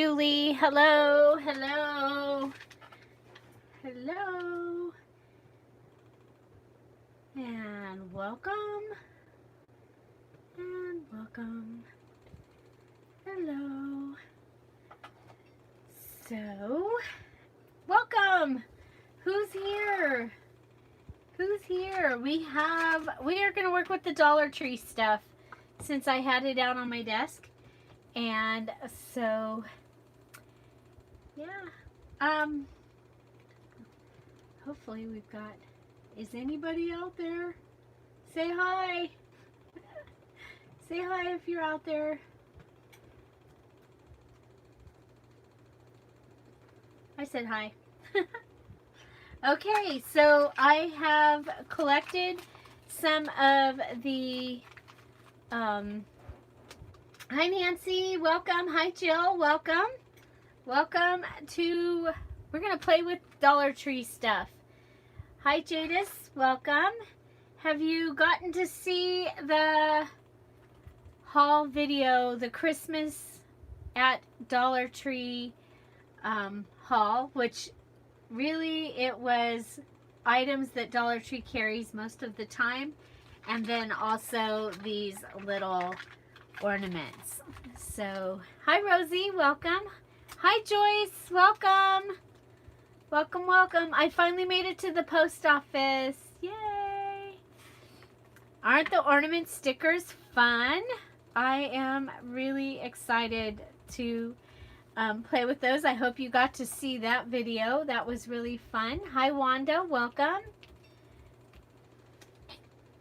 Julie, hello, hello, hello, and welcome, hello. So, welcome. Who's here? Who's here? We are going to work with the Dollar Tree stuff since I had it out on my desk. And so, yeah. Hopefully we've got, is anybody out there? Say hi. Say hi if you're out there. I said hi. Okay, so I have collected some of the, hi Nancy, welcome. Hi Jill, welcome. Welcome to, we're going to play with Dollar Tree stuff. Hi Jadis, welcome. Have you gotten to see the haul video, the Christmas at Dollar Tree haul, which really it was items that Dollar Tree carries most of the time, and then also these little ornaments. So, hi Rosie, welcome. Hi Joyce, welcome. Welcome, welcome. I finally made it to the post office. Yay! Aren't the ornament stickers fun? I am really excited to play with those. I hope you got to see that video. That was really fun. Hi Wanda, welcome.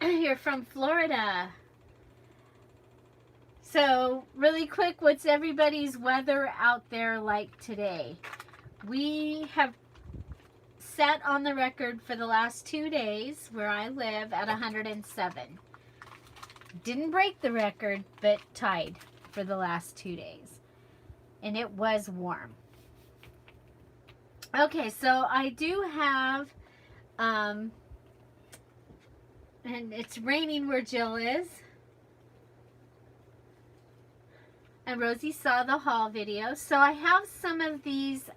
You're from Florida. So, really quick, what's everybody's weather out there like today? We have set on the record for the last 2 days where I live at 107. Didn't break the record, but tied for the last 2 days. And it was warm. Okay, so I do have, and it's raining where Jill is. And Rosie saw the haul video. So I have some of these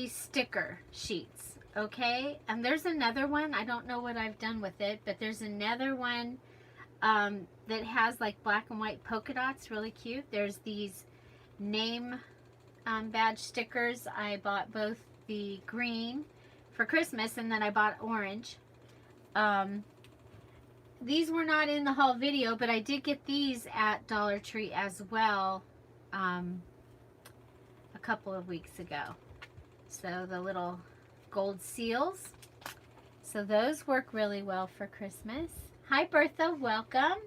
sticker sheets, okay? And there's another one. I don't know what I've done with it, but there's another one that has like black and white polka dots, really cute. There's these name badge stickers. I bought both the green for Christmas, and then I bought orange. These were not in the haul video, but I did get these at Dollar Tree as well a couple of weeks ago. So the little gold seals. So those work really well for Christmas. Hi Bertha, welcome.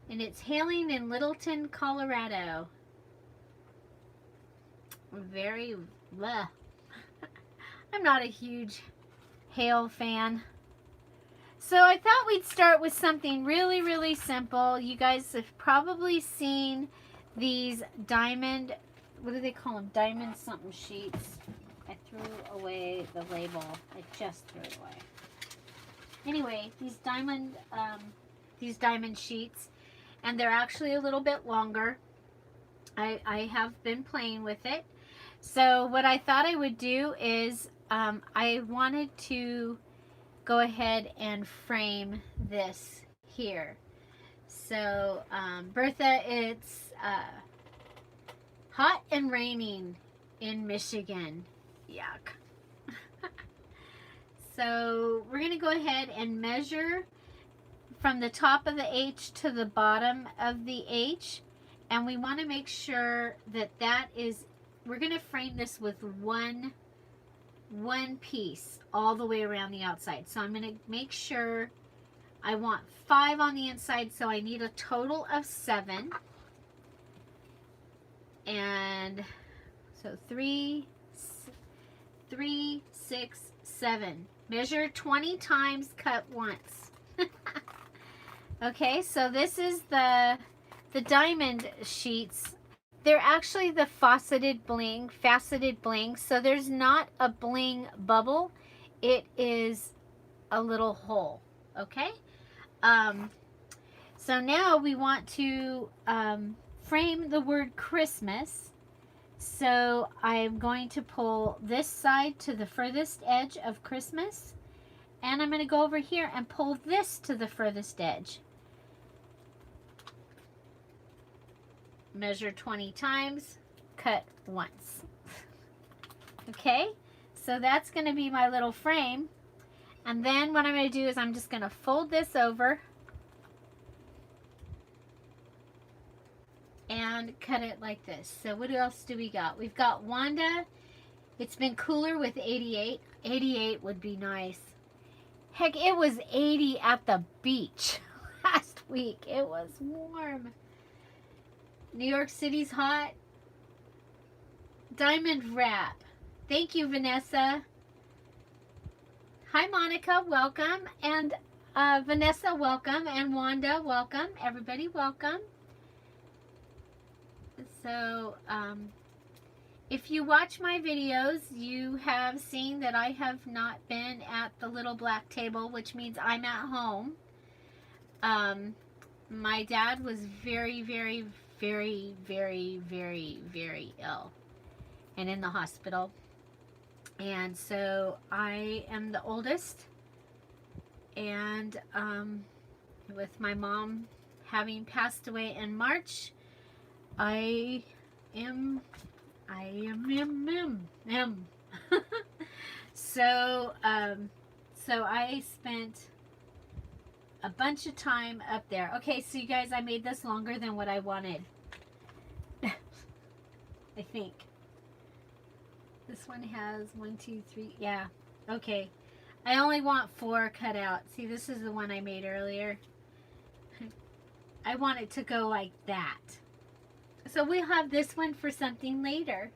And it's hailing in Littleton, Colorado. Very, bleh. I'm not a huge hail fan. So I thought we'd start with something really, really simple. You guys have probably seen these diamond, what do they call them? Diamond something sheets. I threw away the label. I just threw it away. Anyway, these diamond sheets, and they're actually a little bit longer. I have been playing with it. So what I thought I would do is I wanted to go ahead and frame this here. So Bertha, it's hot and raining in Michigan. Yuck. So we're going to go ahead and measure from the top of the H to the bottom of the H, and we want to make sure that that is, we're going to frame this with one piece all the way around the outside. So I'm going to make sure I want 5 on the inside, so I need a total of 7. And so 3, 6, 7. Measure 20 times, cut once. Okay, so this is the diamond sheets. They're actually the faceted bling, so there's not a bling bubble. It is a little hole, okay? So now we want to frame the word Christmas. So I'm going to pull this side to the furthest edge of Christmas, and I'm going to go over here and pull this to the furthest edge. Measure 20 times, cut once. Okay, so that's going to be my little frame. And then what I'm going to do is I'm just going to fold this over and cut it like this. So what else do we got? We've got Wanda. It's been cooler with 88. 88 would be nice. Heck, it was 80 at the beach last week. It was warm. New York City's hot. Diamond wrap. Thank you, Vanessa. Hi, Monica. Welcome. And Vanessa, welcome. And Wanda, welcome. Everybody, welcome. So, if you watch my videos, you have seen that I have not been at the little black table, which means I'm at home. My dad was very, very, very, very, very, very ill and in the hospital. And so I am the oldest. And with my mom having passed away in March, I am. So I spent a bunch of time up there. Okay, so you guys, I made this longer than what I wanted. I think. This one has 1, 2, 3. Yeah. Okay. I only want 4 cut out. See, this is the one I made earlier. I want it to go like that. So we'll have this one for something later.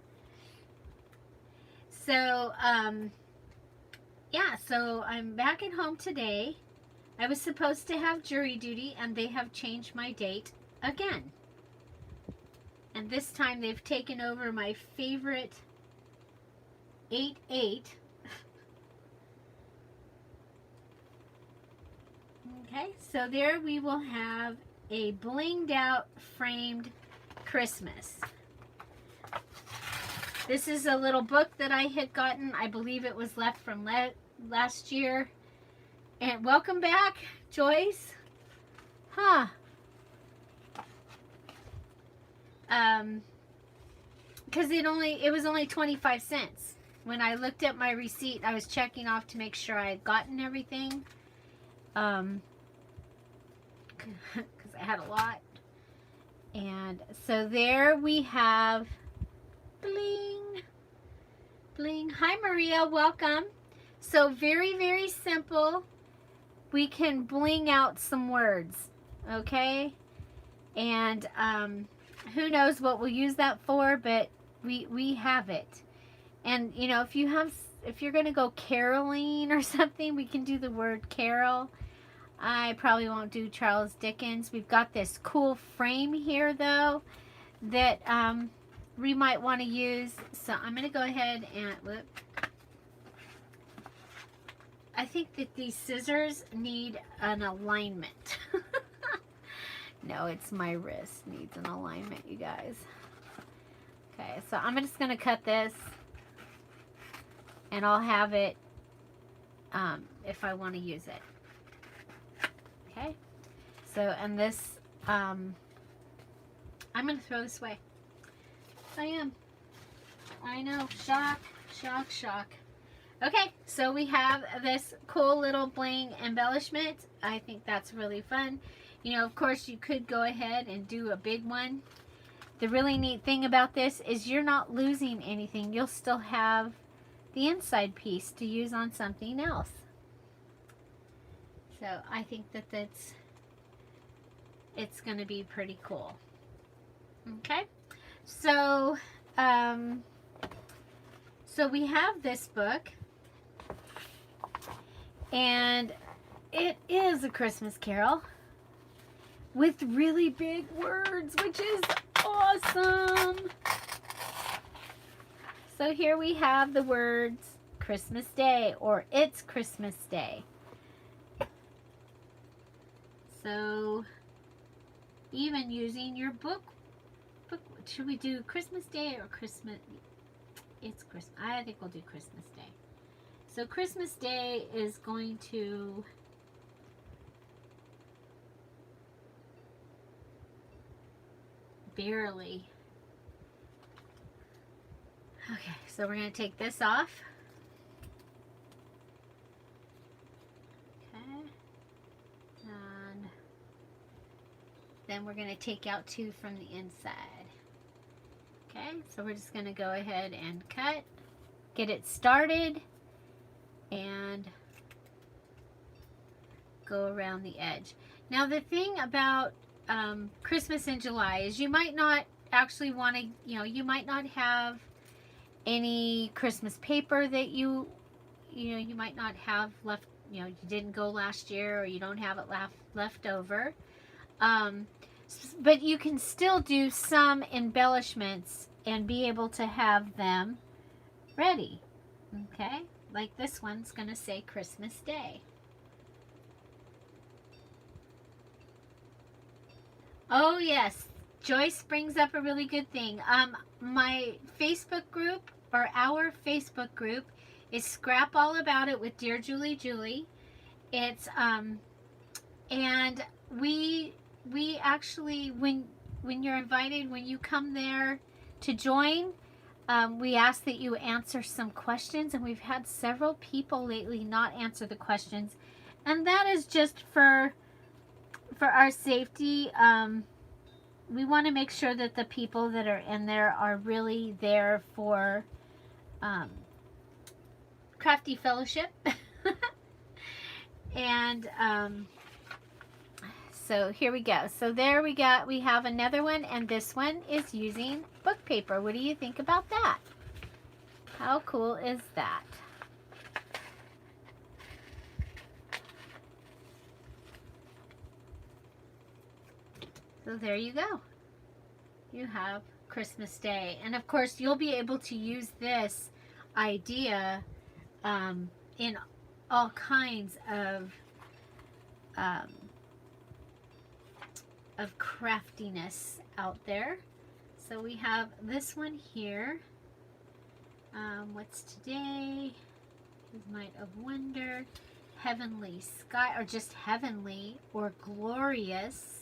So, yeah, so I'm back at home today. I was supposed to have jury duty, and they have changed my date again. And this time they've taken over my favorite 8/8. Okay, so there we will have a blinged out framed Christmas. This is a little book that I had gotten. I believe it was left from last year. And welcome back, Joyce. Huh. Because it was only 25 cents. When I looked at my receipt, I was checking off to make sure I had gotten everything. Because I had a lot. And so there we have bling, bling. Hi, Maria, welcome. So very, very simple. We can bling out some words, okay? And who knows what we'll use that for, but we have it. And you know, if you're gonna go caroling or something, we can do the word carol. I probably won't do Charles Dickens. We've got this cool frame here, though, that we might want to use. So I'm going to go ahead and, whoop. I think that these scissors need an alignment. No, it's my wrist needs an alignment, you guys. Okay, so I'm just going to cut this, and I'll have it if I want to use it. Okay, so, and this, I'm going to throw this away. I am. I know. Shock, shock, shock. Okay, so we have this cool little bling embellishment. I think that's really fun. You know, of course, you could go ahead and do a big one. The really neat thing about this is you're not losing anything. You'll still have the inside piece to use on something else. So I think that it's going to be pretty cool. Okay, so so we have this book, and it is a Christmas Carol with really big words, which is awesome. So here we have the words Christmas Day, or It's Christmas Day. So even using your book should we do Christmas Day or Christmas? It's Christmas. I think we'll do Christmas Day. So Christmas Day is going to barely. Okay, so we're going to take this off. Okay. And then we're going to take out 2 from the inside. Okay, so we're just going to go ahead and cut, get it started, and go around the edge. Now the thing about Christmas in July is you might not actually want to, you might not have any Christmas paper that you might not have left, you didn't go last year, or you don't have it left over. But you can still do some embellishments and be able to have them ready. Okay, like this one's gonna say Christmas Day. Oh yes, Joyce brings up a really good thing. My Facebook group, or our Facebook group, is Scrap All About It with Dear Julie Julie. It's and we actually, when you're invited, when you come there to join, we ask that you answer some questions, and we've had several people lately not answer the questions, and that is just for our safety. We want to make sure that the people that are in there are really there for crafty fellowship. And so here we go. So there we have another one, and this one is using book paper. What do you think about that? How cool is that? So there you go. You have Christmas Day. And of course, you'll be able to use this idea in all kinds of craftiness out there. So we have this one here. What's today? His Might of Wonder. Heavenly Sky, or just heavenly, or glorious.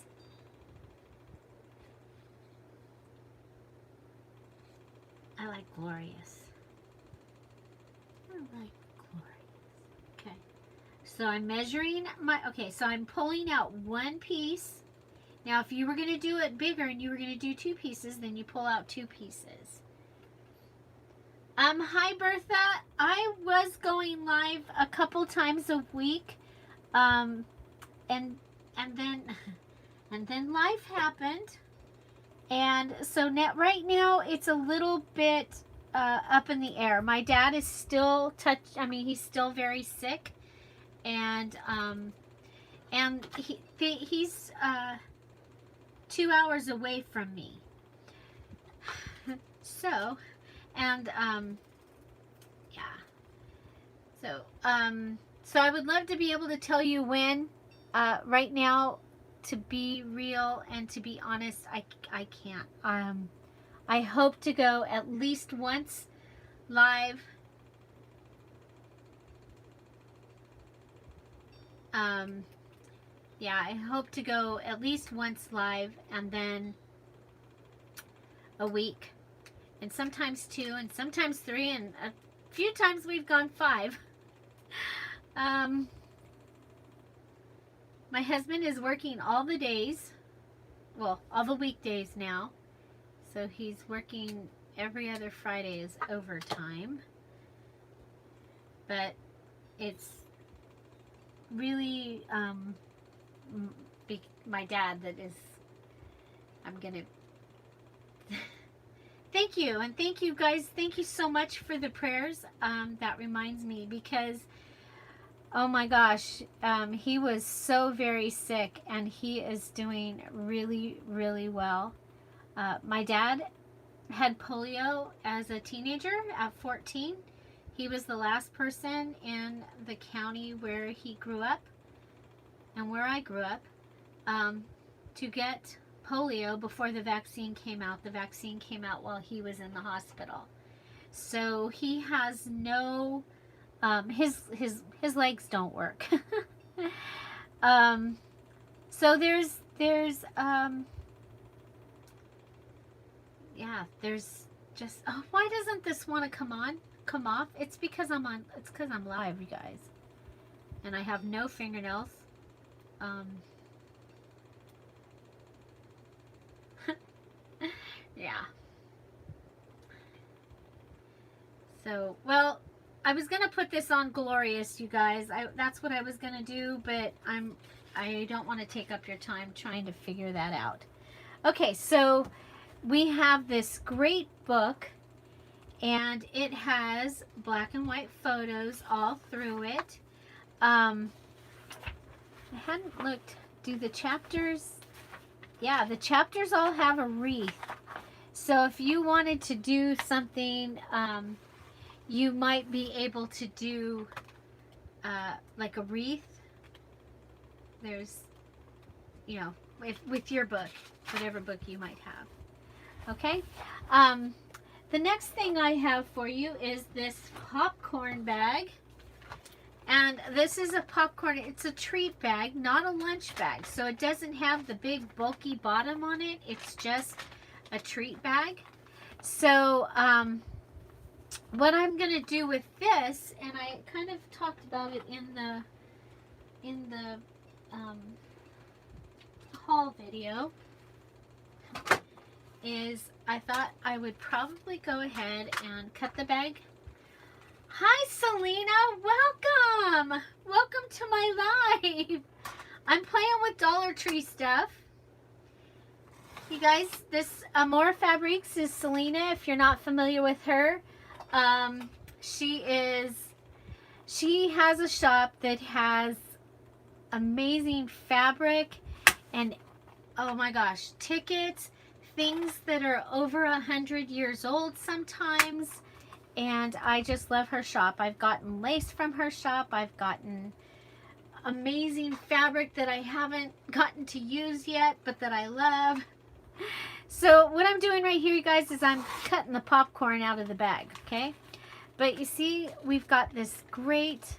I like glorious. I like glorious. Okay. So I'm measuring so I'm pulling out one piece. Now, if you were going to do it bigger and you were going to do 2 pieces, then you pull out 2 pieces. Hi Bertha. I was going live a couple times a week. And then life happened. And so right now it's a little bit up in the air. My dad is still he's still very sick, and he's 2 hours away from me. So, and yeah. So so I would love to be able to tell you when. Right now, to be real and to be honest, I can't. I hope to go at least once live. Yeah, I hope to go at least once live, and then a week, and sometimes 2, and sometimes 3, and a few times we've gone 5. My husband is working all the days, well, all the weekdays now, so he's working every other Friday is overtime, but it's really my dad that is, I'm gonna thank you, and thank you guys, thank you so much for the prayers. That reminds me, because oh my gosh, he was so very sick, and he is doing really, really well. My dad had polio as a teenager at 14. He was the last person in the county where he grew up and where I grew up to get polio before the vaccine came out. The vaccine came out while he was in the hospital. So he has no, his legs don't work. So there's yeah, there's just, oh, why doesn't this want to come off? It's because I'm live, you guys. And I have no fingernails. Yeah. So, well, I was gonna put this on Glorious, you guys. That's what I was gonna do, but I don't want to take up your time trying to figure that out. Okay, so we have this great book, and it has black and white photos all through it. I hadn't looked. Do the chapters? Yeah, the chapters all have a wreath. So if you wanted to do something, you might be able to do like a wreath. There's, you know, with your book, whatever book you might have. Okay. The next thing I have for you is this popcorn bag. And this is a popcorn, it's a treat bag, not a lunch bag. So it doesn't have the big bulky bottom on it. It's just a treat bag. So what I'm going to do with this, and I kind of talked about it in the haul video, is I thought I would probably go ahead and cut the bag. Hi, Selena. Welcome. Welcome to my live. I'm playing with Dollar Tree stuff. You guys, this Amore Fabrics is Selena, if you're not familiar with her. She has a shop that has amazing fabric and, oh my gosh, tickets, things that are over 100 years old sometimes. And I just love her shop. I've gotten lace from her shop. I've gotten amazing fabric that I haven't gotten to use yet, but that I love. So what I'm doing right here, you guys, is I'm cutting the popcorn out of the bag, okay? But you see, we've got this great,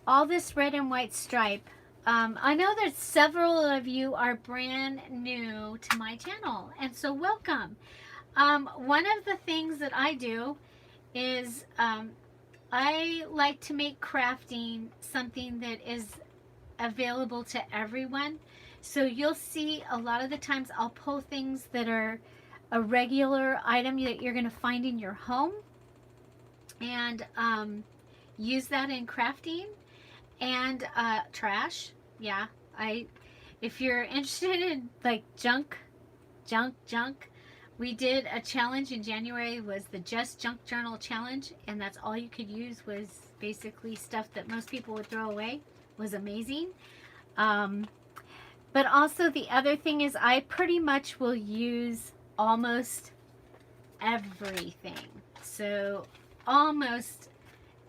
all this red and white stripe. I know that several of you are brand new to my channel, and so welcome. One of the things that I do is I like to make crafting something that is available to everyone. So you'll see a lot of the times I'll pull things that are a regular item that you're going to find in your home and use that in crafting and trash. Yeah, if you're interested in like junk, we did a challenge in January, was the Just Junk Journal Challenge, and that's all you could use was basically stuff that most people would throw away. It was amazing. But also the other thing is I pretty much will use almost everything. So almost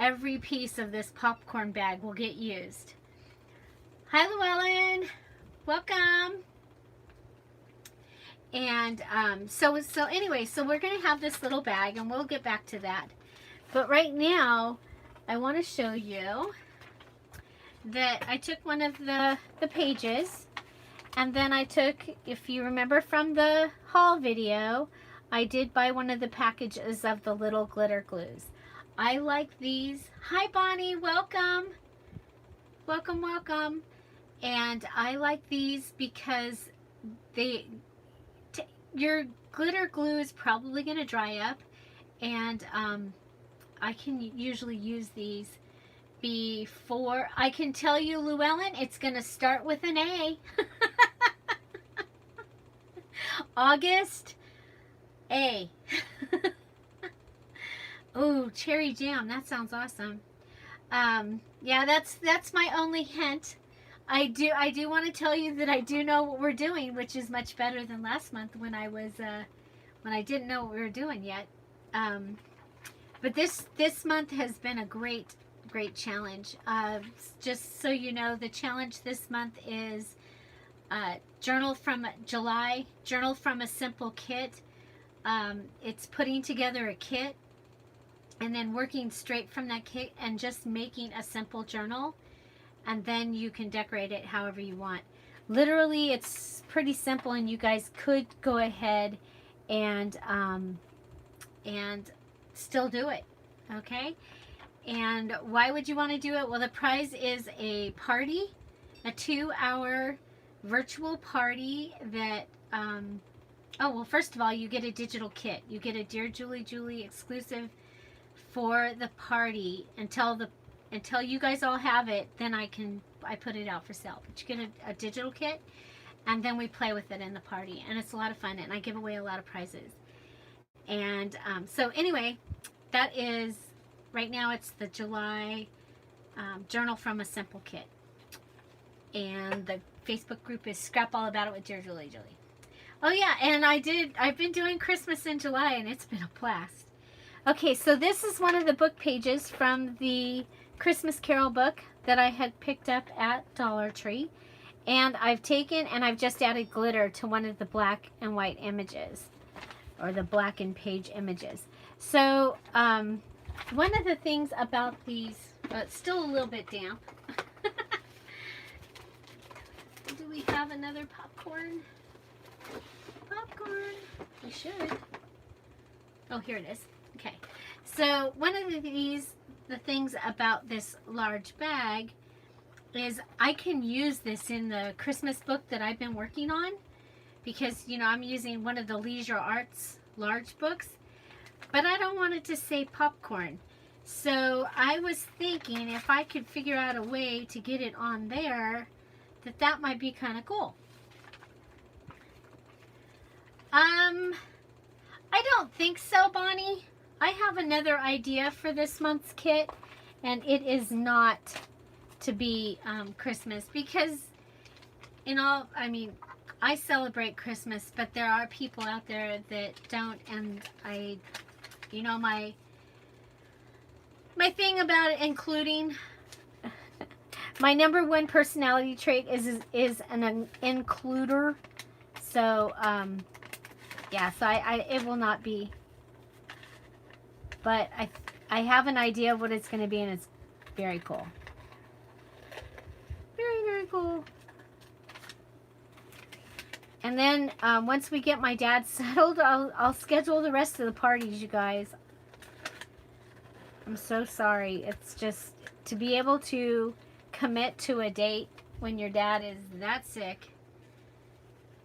every piece of this popcorn bag will get used. Hi, Llewellyn. Welcome. And so anyway, so we're going to have this little bag, and we'll get back to that. But right now, I want to show you that I took one of the pages, and then I took, if you remember from the haul video, I did buy one of the packages of the little glitter glues. I like these. Hi, Bonnie. Welcome. Welcome, welcome. And I like these because your glitter glue is probably going to dry up, and I can usually use these before. I can tell you, Llewellyn, it's going to start with an A. August, A. Oh, cherry jam. That sounds awesome. Yeah, that's my only hint. I do want to tell you that I do know what we're doing, which is much better than last month when I didn't know what we were doing yet. But this month has been a great challenge. Just so you know, the challenge this month is Journal from July, Journal from a Simple Kit. It's putting together a kit and then working straight from that kit and just making a simple journal, and then you can decorate it however you want. Literally, it's pretty simple, and you guys could go ahead and still do it, okay? And why would you want to do it? Well, the prize is a party, a 2-hour virtual party that, oh, well, first of all, you get a digital kit. You get a Dear Julie exclusive for the party until you guys all have it. Then I put it out for sale. But you get a digital kit, and then we play with it in the party, and it's a lot of fun, and I give away a lot of prizes. And so anyway, that is, right now it's the July Journal from a Simple Kit, and the Facebook group is Scrap All About It with Dear Julie. Oh yeah, and I've been doing Christmas in July, and it's been a blast. Okay, so this is one of the book pages from the Christmas Carol book that I had picked up at Dollar Tree. And I've taken and I've just added glitter to one of the black and white images, or the black and page images. So one of the things about these, it's still a little bit damp. Do we have another popcorn? Popcorn. We should. Oh, here it is. Okay. So one of the things about this large bag is I can use this in the Christmas book that I've been working on, because, you know, I'm using one of the Leisure Arts large books, but I don't want it to say popcorn. So I was thinking if I could figure out a way to get it on there, that might be kind of cool. I don't think so, Bonnie. I have another idea for this month's kit, and it is not to be Christmas, because, I mean, I celebrate Christmas, but there are people out there that don't, and my thing about including, my #1 personality trait is an includer. So, yeah, so it will not be, but I have an idea of what it's going to be, and it's very cool. Very, very cool. And then once we get my dad settled, I'll schedule the rest of the parties, you guys. I'm so sorry. It's just to be able to commit to a date when your dad is that sick.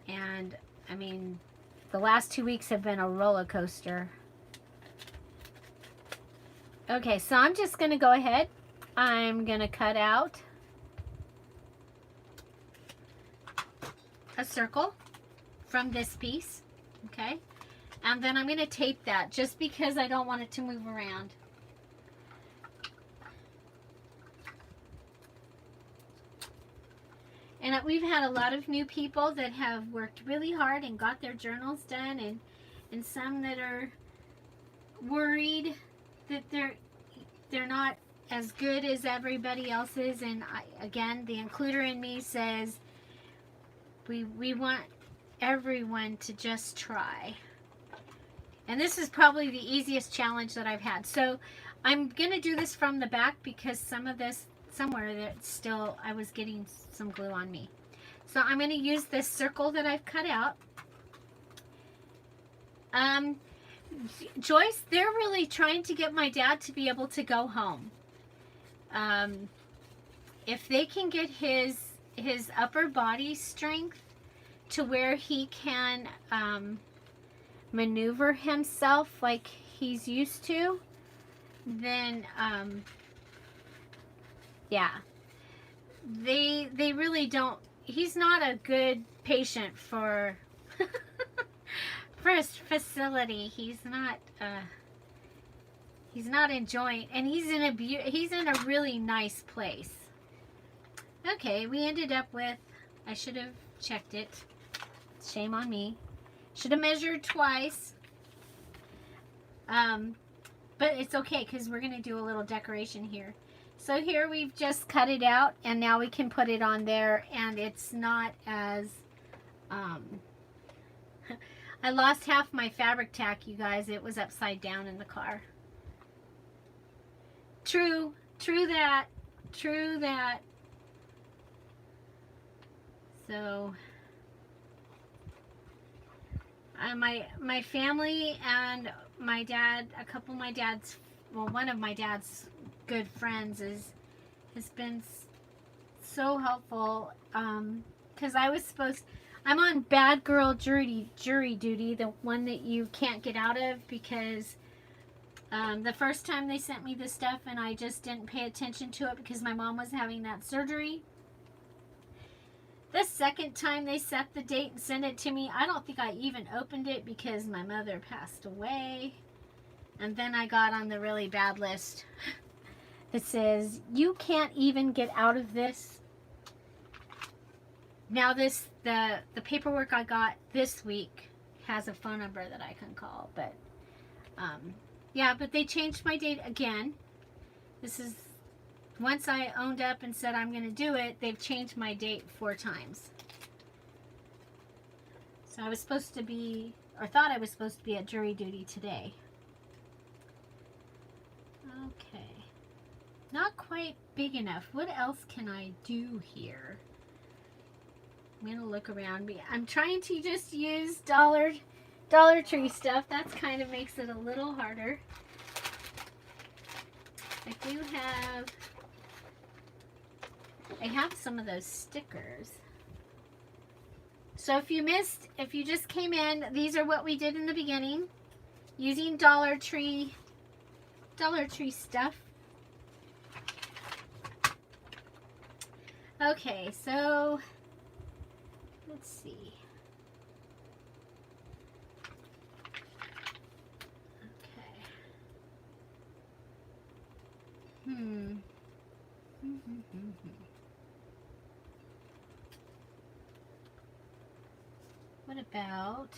And, I mean, the last 2 weeks have been a roller coaster. Okay, so I'm just going to go ahead. I'm going to cut out a circle from this piece, okay? And then I'm going to tape that just because I don't want it to move around. And we've had a lot of new people that have worked really hard and got their journals done, and some that are worried that they're not as good as everybody else's. And again, the includer in me says we want everyone to just try. And this is probably the easiest challenge that I've had. So I'm going to do this from the back, because some of this, somewhere that still, I was getting some glue on me. So I'm going to use this circle that I've cut out. Joyce, they're really trying to get my dad to be able to go home. If they can get his upper body strength to where he can maneuver himself like he's used to, then yeah, they really don't. He's not a good patient for for his facility. He's not enjoying, and he's in a really nice place. Okay, we ended up with, I should have checked it. Shame on me. Should have measured twice. But it's okay, because we're going to do a little decoration here. So here we've just cut it out, and now we can put it on there, and it's not as, I lost half my fabric tack, you guys. It was upside down in the car. True that. True that. So, my family and my dad, a couple of my dad's, well, one of my dad's good friends has been so helpful, because I'm on bad girl jury duty, the one that you can't get out of, because the first time they sent me this stuff and I just didn't pay attention to it because my mom was having that surgery. The second time they set the date and sent it to me, I don't think I even opened it because my mother passed away. And then I got on the really bad list that says, you can't even get out of this. Now the paperwork I got this week has a phone number that I can call. But, yeah, but they changed my date again. This is... Once I owned up and said I'm going to do it, they've changed my date 4 times. So I was supposed to be, or thought I was supposed to be at jury duty today. Okay. Not quite big enough. What else can I do here? I'm going to look around. I'm trying to just use Dollar Tree stuff. That kind of makes it a little harder. I have some of those stickers. So if you just came in, these are what we did in the beginning, using Dollar Tree stuff. Okay, so let's see. Okay. What about...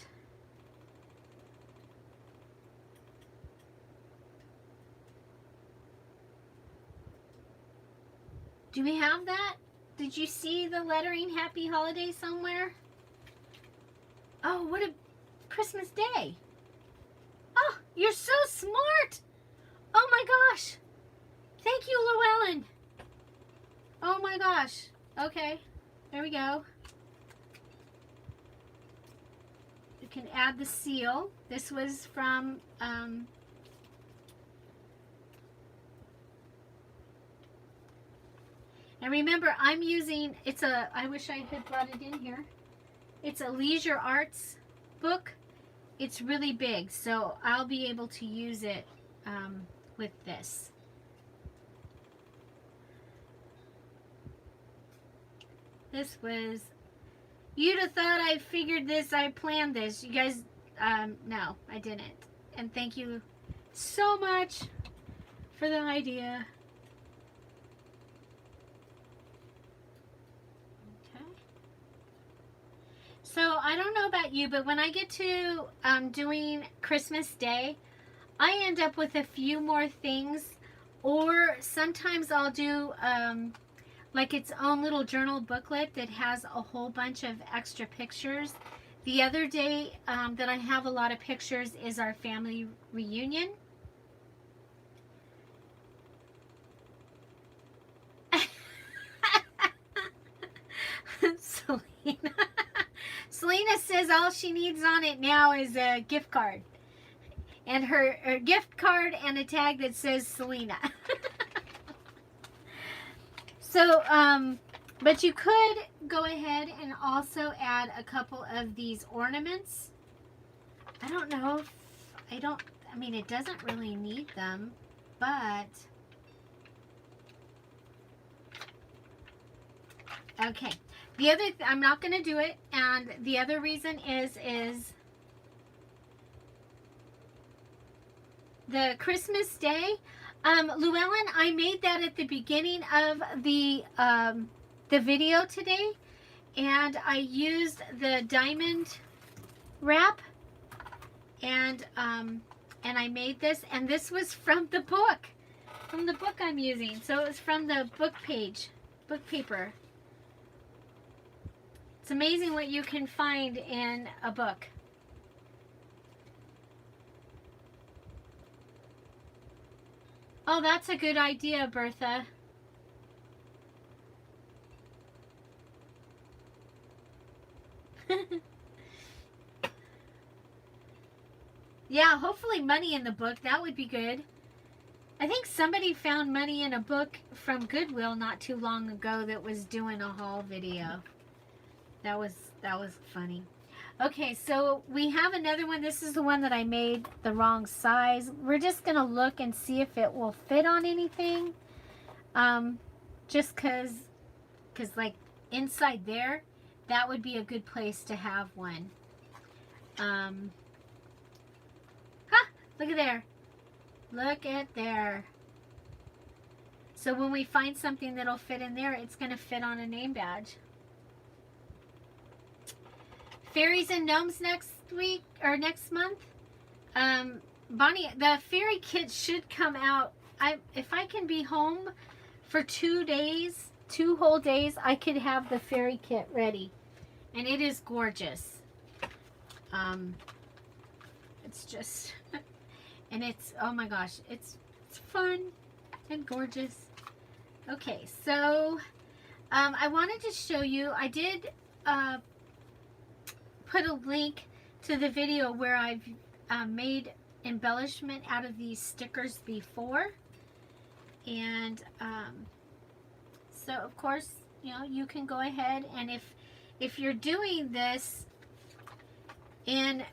Do we have that? Did you see the lettering Happy Holidays somewhere? Oh, what a Christmas day. Oh, you're so smart. Oh my gosh. Thank you, Llewellyn. Oh my gosh. Okay, there we go. You can add the seal. This was from and remember, I'm using, I wish I had brought it in here. It's a Leisure Arts book. It's really big, so I'll be able to use it with this. This was, you'd have thought I figured this, I planned this. You guys, no, I didn't. And thank you so much for the idea. Okay. So, I don't know about you, but when I get to doing Christmas Day, I end up with a few more things. Or sometimes I'll do... like its own little journal booklet that has a whole bunch of extra pictures. The other day that I have a lot of pictures is our family reunion. Selena says all she needs on it now is a gift card. And her gift card and a tag that says Selena. So, but you could go ahead and also add a couple of these ornaments. I don't know if, I mean, it doesn't really need them, but, okay. The other, I'm not going to do it, and the other reason is the Christmas Day. Llewellyn, I made that at the beginning of the video today, and I used the diamond wrap, and I made this, and this was from the book. from the book I'm using. So it's from the book page, book paper. It's amazing what you can find in a book. Oh, that's a good idea, Bertha. Yeah, hopefully money in the book. That would be good. I think somebody found money in a book from Goodwill not too long ago that was doing a haul video. That was funny. Okay, so we have another one. This is the one that I made the wrong size. We're just going to look and see if it will fit on anything. Just because like inside there, that would be a good place to have one. Look at there. Look at there. So when we find something that'll fit in there, it's going to fit on a name badge. Fairies and Gnomes next week or next month. Bonnie, the fairy kit should come out. If I can be home for 2 days, 2 whole days, I could have the fairy kit ready. And it is gorgeous. It's just, and it's, oh my gosh, it's fun and gorgeous. Okay, so I wanted to show you, I did put a link to the video where I've made embellishment out of these stickers before. And so of course, you know, you can go ahead and if you're doing this in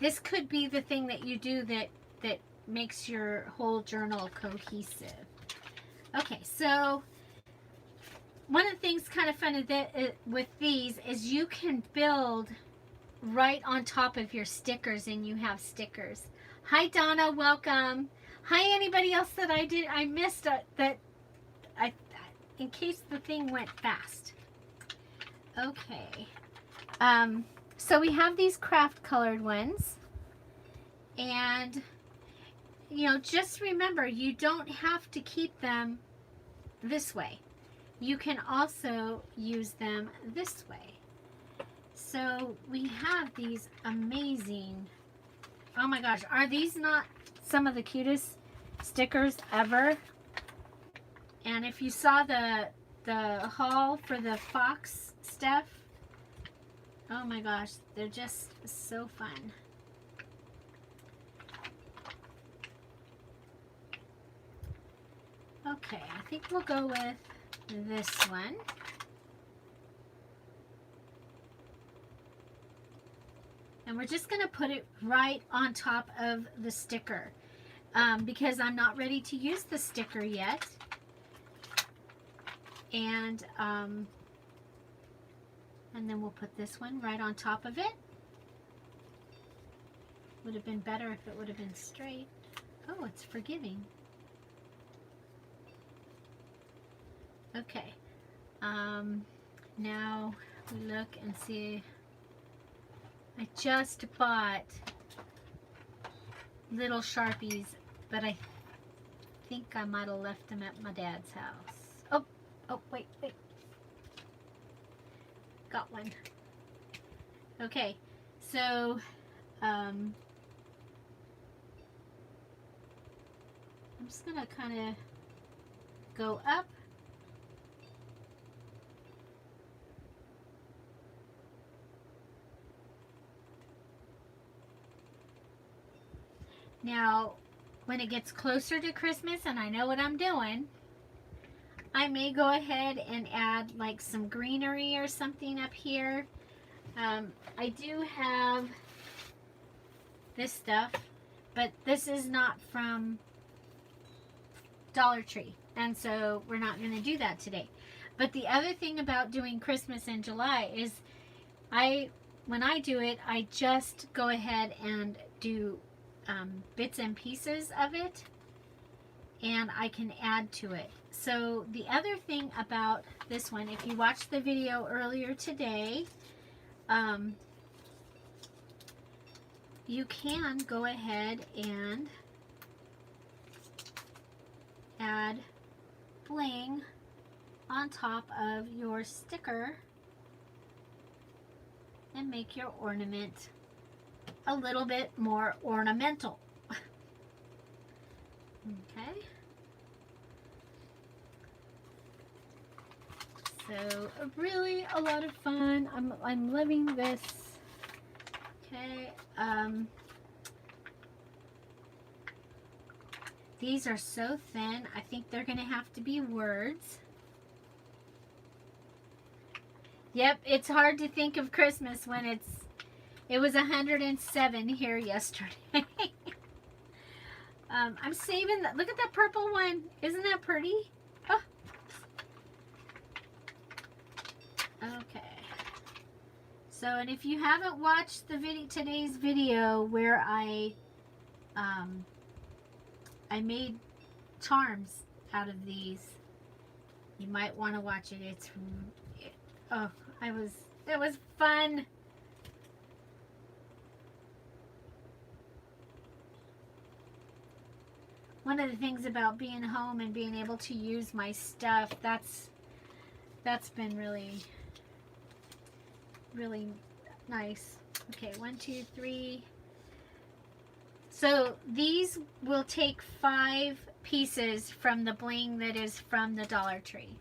this could be the thing that you do that makes your whole journal cohesive. Okay, so one of the things kind of fun with these is you can build right on top of your stickers, and you have stickers. Hi Donna, welcome. Hi anybody else that I missed in case the thing went fast. Okay. So we have these craft colored ones, and you know, just remember, you don't have to keep them this way. You can also use them this way. So we have these amazing, oh my gosh, are these not some of the cutest stickers ever? And if you saw the haul for the fox stuff, oh my gosh, they're just so fun. Okay, I think we'll go with this one. And we're just going to put it right on top of the sticker because I'm not ready to use the sticker yet. And then we'll put this one right on top of it. Would have been better if it would have been straight. Oh, it's forgiving. Okay. Now we look and see. I just bought little Sharpies, but I think I might have left them at my dad's house. Oh, wait. Got one. Okay, so I'm just gonna kind of go up. Now, when it gets closer to Christmas and I know what I'm doing, I may go ahead and add like some greenery or something up here. I do have this stuff, but this is not from Dollar Tree, and so we're not going to do that today. But the other thing about doing Christmas in July is when I do it, I just go ahead and do bits and pieces of it, and I can add to it. So the other thing about this one, if you watched the video earlier today, you can go ahead and add bling on top of your sticker and make your ornament a little bit more ornamental. Okay. So really a lot of fun. I'm loving this. Okay. These are so thin. I think they're gonna have to be words. Yep, it's hard to think of Christmas when it was 107 here yesterday. I'm saving that. Look at that purple one. Isn't that pretty? Oh. Okay. So, and if you haven't watched the today's video where I made charms out of these, you might want to watch it. It was fun. One of the things about being home and being able to use my stuff, that's been really, really nice. Okay, 1, 2, 3. So these will take 5 pieces from the bling that is from the Dollar Tree.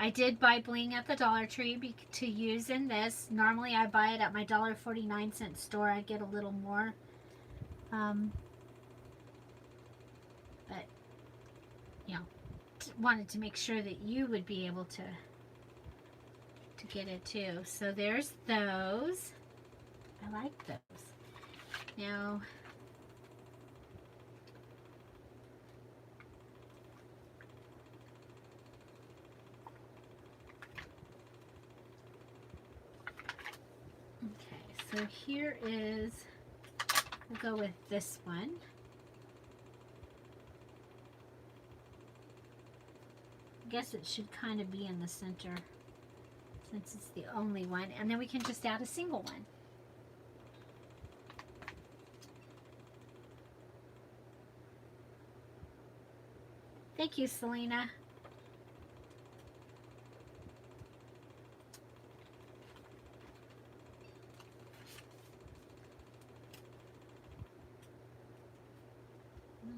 I did buy bling at the Dollar Tree to use in this. Normally I buy it at my $1.49 store. I get a little more. But, you know, wanted to make sure that you would be able to get it too. So there's those. I like those. Now, okay, so here is, we'll go with this one. I guess it should kind of be in the center since it's the only one, and then we can just add a single one. Thank you, Selena. Okay.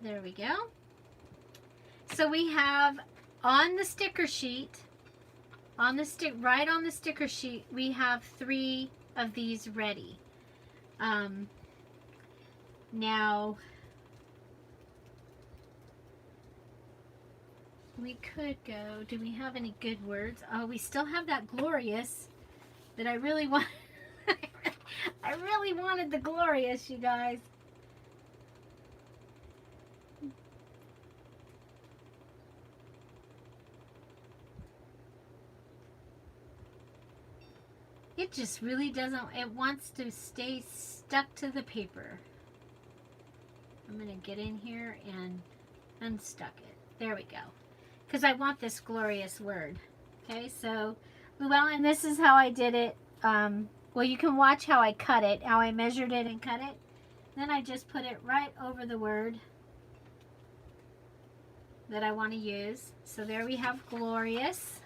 There we go. So we have on the sticker sheet, right on the sticker sheet, we have 3 of these ready. Now, we could go, do we have any good words? Oh, we still have that glorious that I really want. I really wanted the glorious, you guys. It just really doesn't, it wants to stay stuck to the paper. I'm going to get in here and unstuck it. There we go. Because I want this glorious word. Okay, so Llewellyn, this is how I did it. Well, you can watch how I cut it, how I measured it and cut it. Then I just put it right over the word that I want to use. So there we have glorious.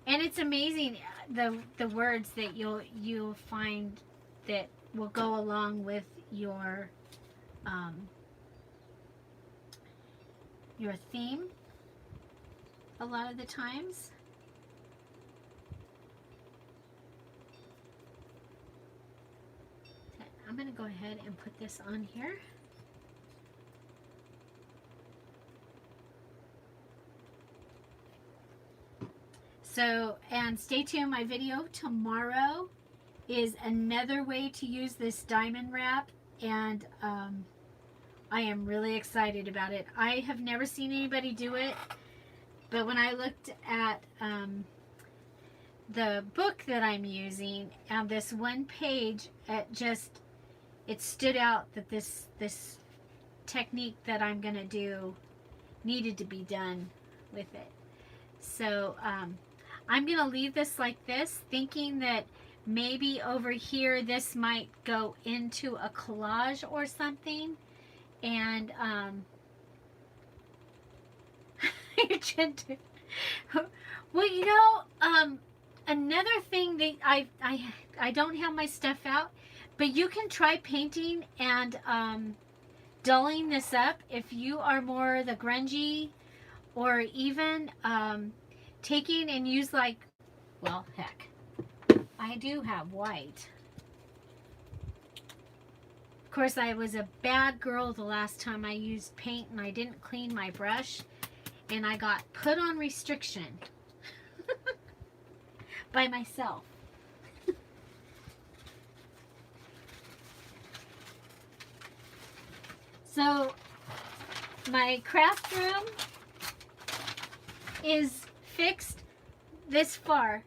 And it's amazing the words that you'll find that will go along with your theme a lot of the times. Okay, I'm going to go ahead and put this on here. So, and stay tuned, my video tomorrow is another way to use this diamond wrap, and I am really excited about it. I have never seen anybody do it, but when I looked at the book that I'm using, and this one page, it stood out that this technique that I'm going to do needed to be done with it. So I'm going to leave this like this, thinking that maybe over here this might go into a collage or something. And well, you know, another thing that I don't have my stuff out, but you can try painting and dulling this up if you are more the grungy, or even taking and use like, well, heck, I do have white. Of course, I was a bad girl the last time I used paint and I didn't clean my brush, and I got put on restriction by myself. So my craft room is fixed this far.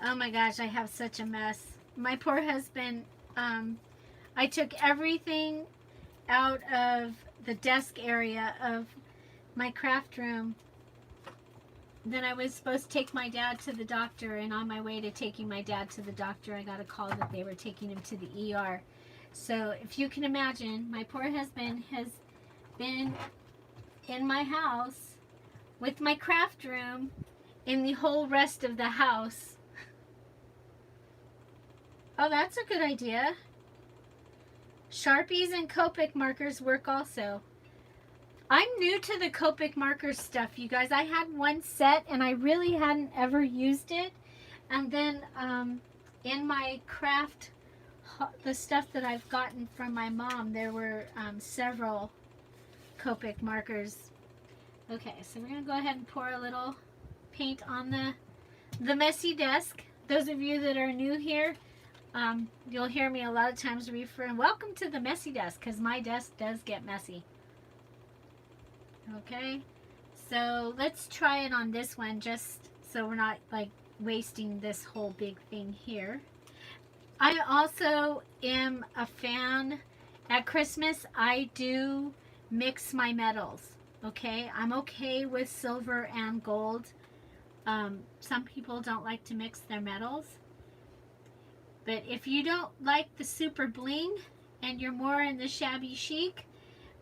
Oh my gosh, I have such a mess. My poor husband, I took everything out of the desk area of my craft room. Then I was supposed to take my dad to the doctor, and on my way to taking my dad to the doctor, I got a call that they were taking him to the ER. So if you can imagine, my poor husband has been in my house with my craft room in the whole rest of the house. Oh, that's a good idea. Sharpies and Copic markers work also. I'm new to the Copic marker stuff, you guys. I had one set and I really hadn't ever used it. And then in my craft, the stuff that I've gotten from my mom, there were several Copic markers. Okay, so we're going to go ahead and pour a little paint on the messy desk. Those of you that are new here, you'll hear me a lot of times refer, welcome to the messy desk, because my desk does get messy. Okay, so let's try it on this one, just so we're not like wasting this whole big thing here. I also am a fan, at Christmas I do mix my metals. Okay, I'm okay with silver and gold. Some people don't like to mix their metals. But if you don't like the super bling and you're more in the shabby chic,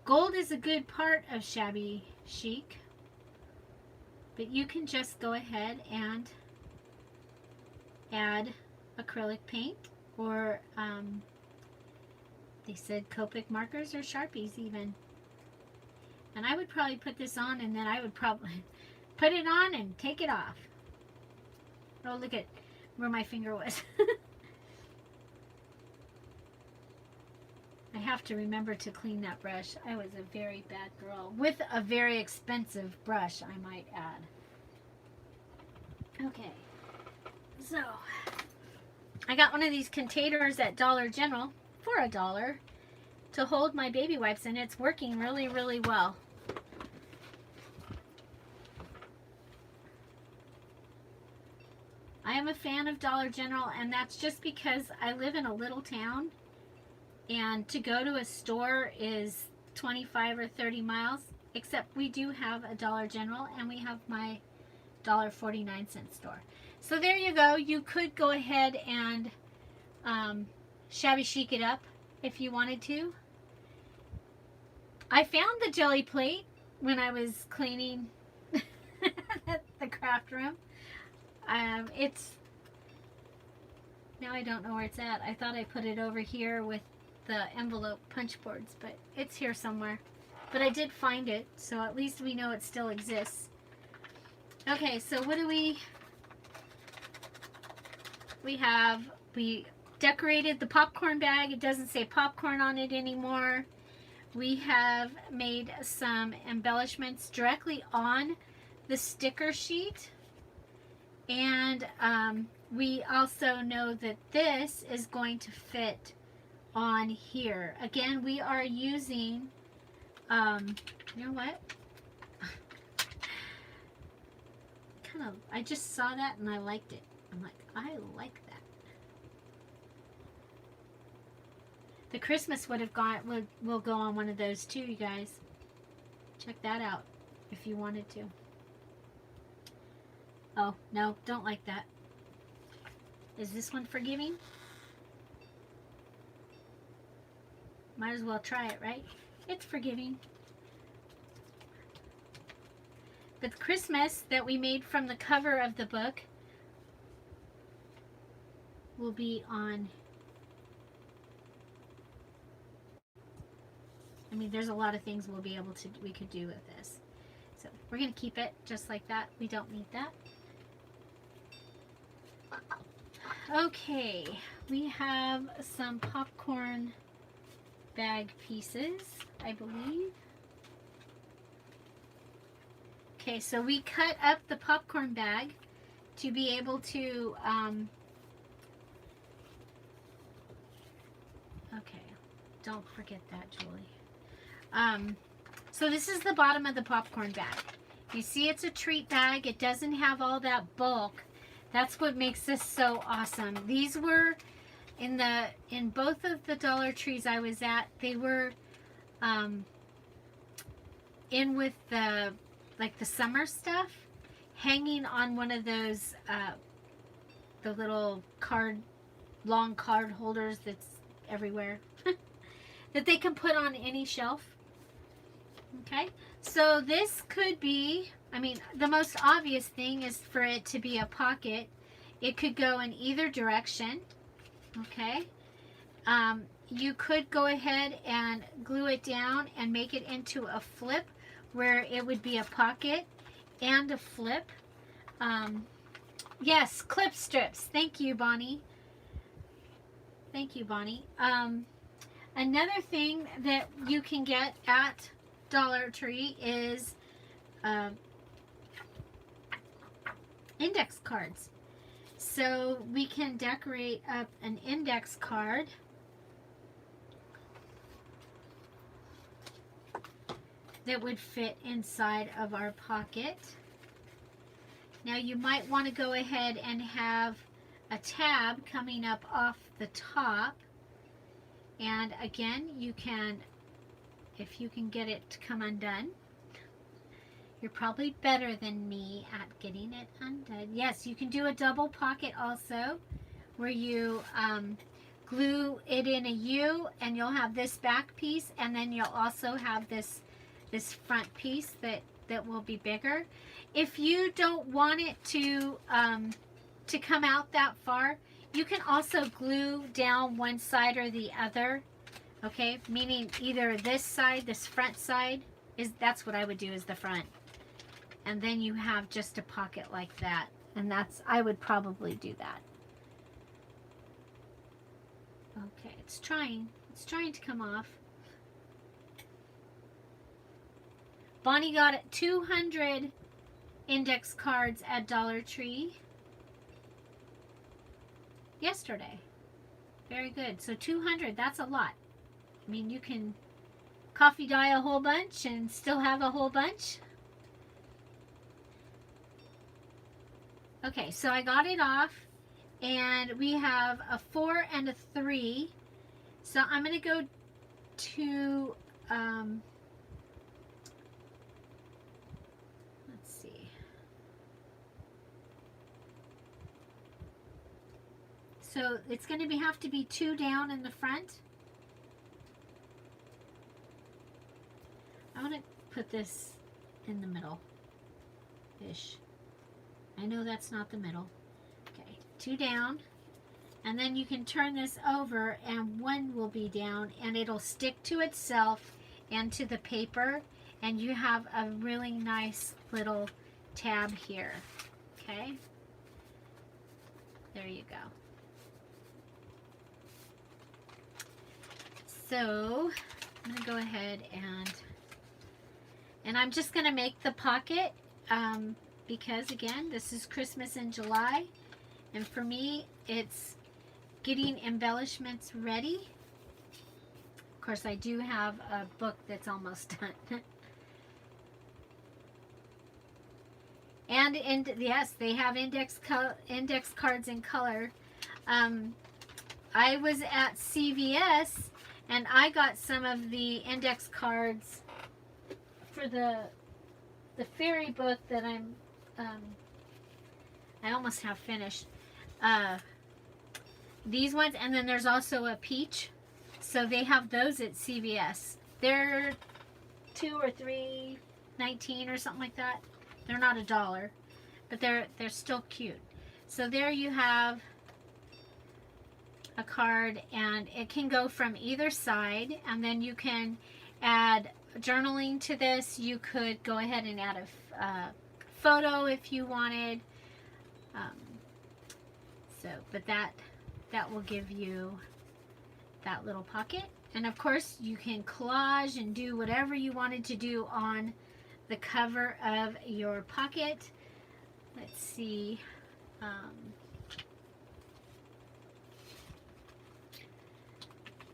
gold is a good part of shabby chic. But you can just go ahead and add acrylic paint, or they said Copic markers or Sharpies even. And I would probably put this on, and then I would probably put it on and take it off. Oh, look at where my finger was. I have to remember to clean that brush. I was a very bad girl. With a very expensive brush, I might add. Okay. So, I got one of these containers at Dollar General for $1 to hold my baby wipes, and it's working really, really well. I am a fan of Dollar General, and that's just because I live in a little town, and to go to a store is 25 or 30 miles, except we do have a Dollar General, and we have my $1.49 store. So there you go. You could go ahead and shabby chic it up if you wanted to. I found the jelly plate when I was cleaning the craft room. It's, now I don't know where it's at. I thought I put it over here with the envelope punch boards, but it's here somewhere. But I did find it, so at least we know it still exists. Okay, so what do we decorated the popcorn bag. It doesn't say popcorn on it anymore. We have made some embellishments directly on the sticker sheet. And we also know that this is going to fit on here. Again, we are using, you know what? I just saw that and I liked it. I'm like, I like that. The Christmas would have will go on one of those too, you guys. Check that out if you wanted to. Oh, no, don't like that. Is this one forgiving? Might as well try it, right? It's forgiving. But the Christmas that we made from the cover of the book will be on. I mean, there's a lot of things we could do with this. So we're going to keep it just like that. We don't need that. Okay, we have some popcorn bag pieces, I believe. Okay, so we cut up the popcorn bag to be able to, okay, don't forget that, Julie. So this is the bottom of the popcorn bag. You see it's a treat bag. It doesn't have all that bulk. That's what makes this so awesome. These were in both of the Dollar Trees I was at, they were in with the summer stuff, hanging on one of those the little long card holders that's everywhere that they can put on any shelf. Okay, so this could be, I mean, the most obvious thing is for it to be a pocket. It could go in either direction. Okay, you could go ahead and glue it down and make it into a flip where it would be a pocket and a flip. Yes, clip strips. Thank you, Bonnie. Thank you, Bonnie. Another thing that you can get at Dollar Tree is index cards. So we can decorate up an index card that would fit inside of our pocket. Now you might want to go ahead and have a tab coming up off the top, and again, you can, if you can get it to come undone. You're probably better than me at getting it undone. Yes, you can do a double pocket also, where you glue it in a U, and you'll have this back piece, and then you'll also have this front piece that will be bigger. If you don't want it to come out that far, you can also glue down one side or the other. Okay, meaning either this side, this front side, that's what I would do, is the front. And then you have just a pocket like that. And I would probably do that. Okay, it's trying to come off. Bonnie got 200 index cards at Dollar Tree yesterday. Very good. So 200, that's a lot. I mean, you can coffee dye a whole bunch and still have a whole bunch. Okay, so I got it off, and we have a 4 and a 3. So I'm going to go to, let's see. So it's going to have to be 2 down in the front. I want to put this in the middle-ish. I know that's not the middle. Okay, 2 down. And then you can turn this over and 1 will be down, and it'll stick to itself and to the paper, and you have a really nice little tab here. Okay? There you go. So I'm going to go ahead and I'm just going to make the pocket because, again, this is Christmas in July, and for me, it's getting embellishments ready. Of course, I do have a book that's almost done. And yes, they have index cards in color. I was at CVS, and I got some of the index cards for the fairy book that I'm I almost have finished. These ones, and then there's also a peach. So they have those at CVS. They're $2 or $3.19 or something like that. They're not $1, but they're still cute. So there you have a card, and it can go from either side, and then you can add journaling to this. You could go ahead and add a photo if you wanted. But that will give you that little pocket. And of course you can collage and do whatever you wanted to do on the cover of your pocket. Let's see.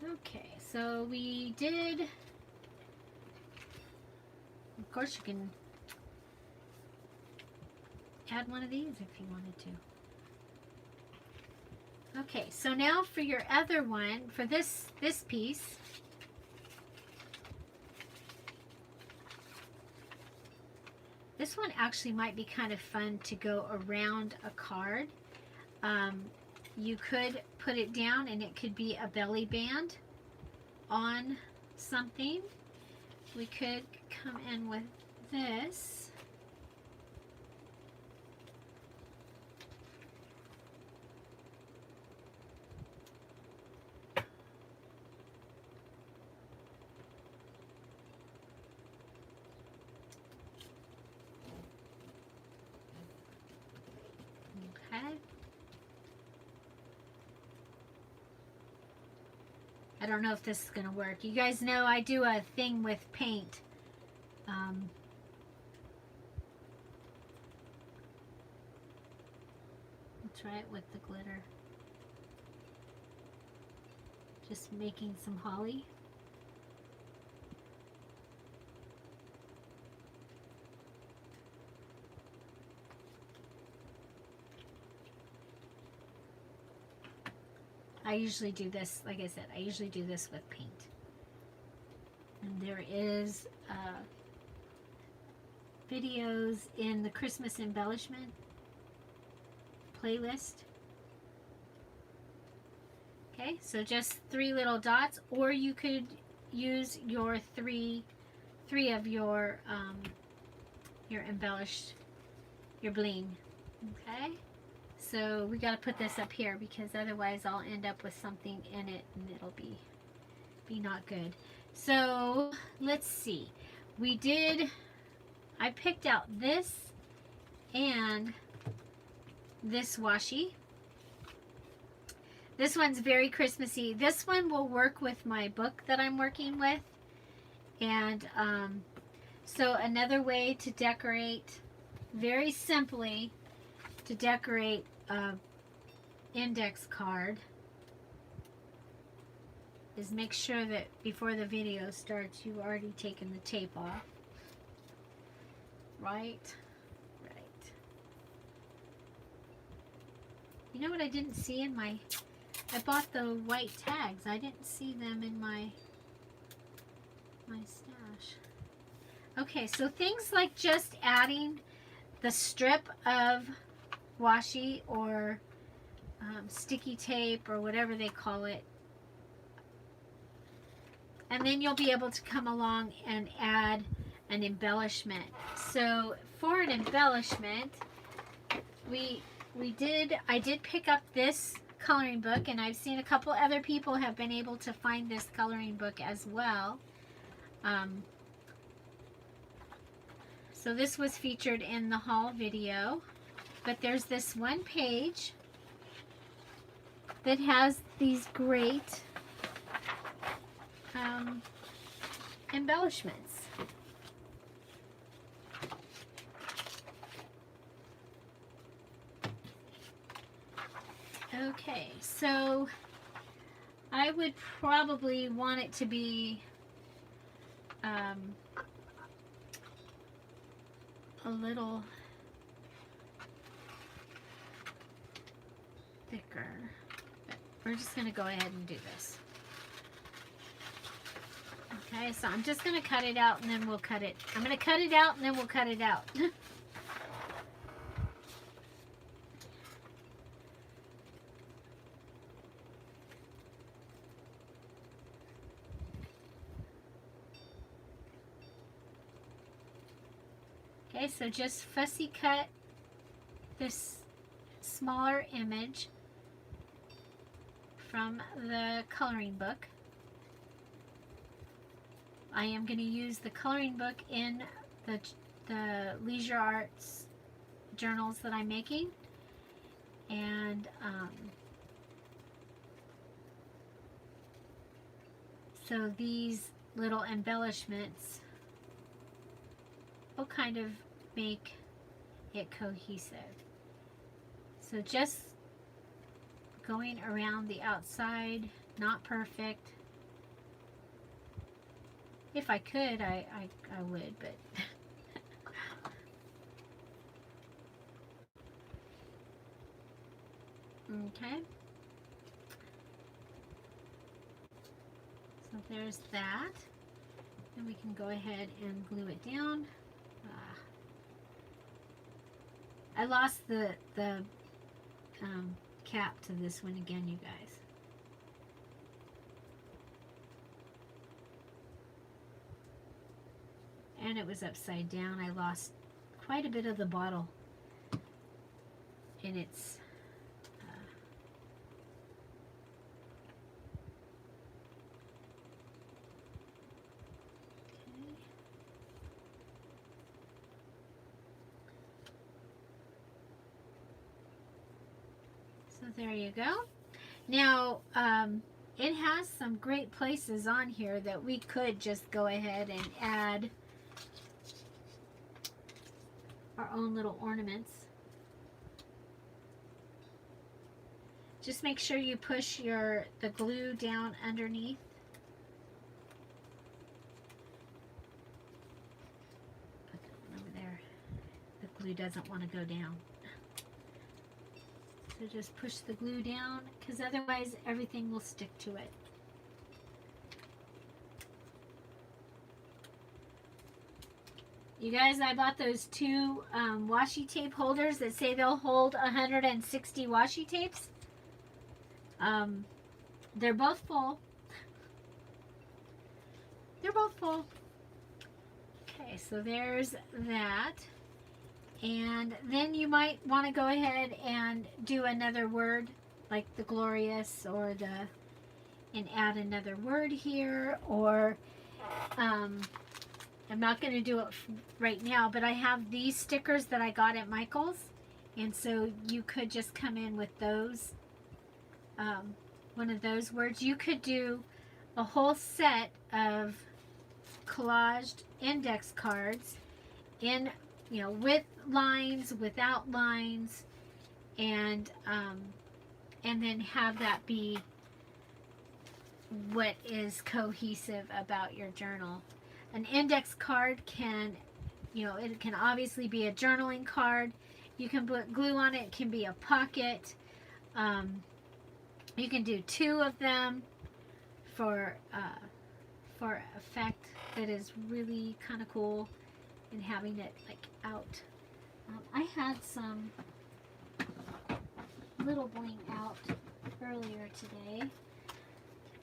Okay, so we did, of course you can add one of these if you wanted to. Okay, so now for your other one, for this piece, this one actually might be kind of fun to go around a card. You could put it down and it could be a belly band on something. We could come in with this. Okay. I don't know if this is going to work. You guys know I do a thing with paint. I'll try it with the glitter. Just making some holly. I usually do this, like I said, I usually do this with paint. And there is videos in the Christmas embellishment playlist. Okay, so just 3 little dots, or you could use your three of your embellished, your bling. Okay. So we got to put this up here because otherwise I'll end up with something in it and it'll be not good. So let's see. I picked out this and this washi. This one's very Christmassy. This one will work with my book that I'm working with. And so another way to decorate, very simply, to decorate an index card is make sure that before the video starts you've already taken the tape off. Right. You know what I didn't see in my, I bought the white tags. I didn't see them in my stash. Okay, so things like just adding the strip of washi or sticky tape or whatever they call it, and then you'll be able to come along and add an embellishment. So for an embellishment, I did pick up this coloring book, and I've seen a couple other people have been able to find this coloring book as well. So this was featured in the haul video. But there's this one page that has these great embellishments. Okay, so I would probably want it to be a little thicker, but we're just going to go ahead and do this. Okay, so I'm just going to cut it out and then we'll cut it. I'm going to cut it out and then we'll cut it out. Okay, so just fussy cut this smaller image from the coloring book. I am going to use the coloring book in the Leisure Arts journals that I'm making. And so these little embellishments will kind of make it cohesive. So just going around the outside, not perfect. If I could, I would, but okay. So there's that. And we can go ahead and glue it down. I lost the cap to this one again, you guys. And it was upside down. I lost quite a bit of the bottle in its okay. So there you go. Now it has some great places on here that we could just go ahead and add our own little ornaments. Just make sure you push the glue down underneath. Put that one over there. The glue doesn't want to go down. So just push the glue down, because otherwise everything will stick to it. You guys, I bought those two washi tape holders that say they'll hold 160 washi tapes. They're both full. They're both full. Okay, so there's that. And then you might want to go ahead and do another word, like the glorious or and add another word here, or I'm not going to do it right now, but I have these stickers that I got at Michael's, and so you could just come in with those, one of those words. You could do a whole set of collaged index cards in, you know, with lines, without lines, and then have that be what is cohesive about your journal. An index card can, you know, it can obviously be a journaling card. You can put glue on it. It can be a pocket. You can do two of them for effect that is really kind of cool, and having it like out. I had some little bling out earlier today.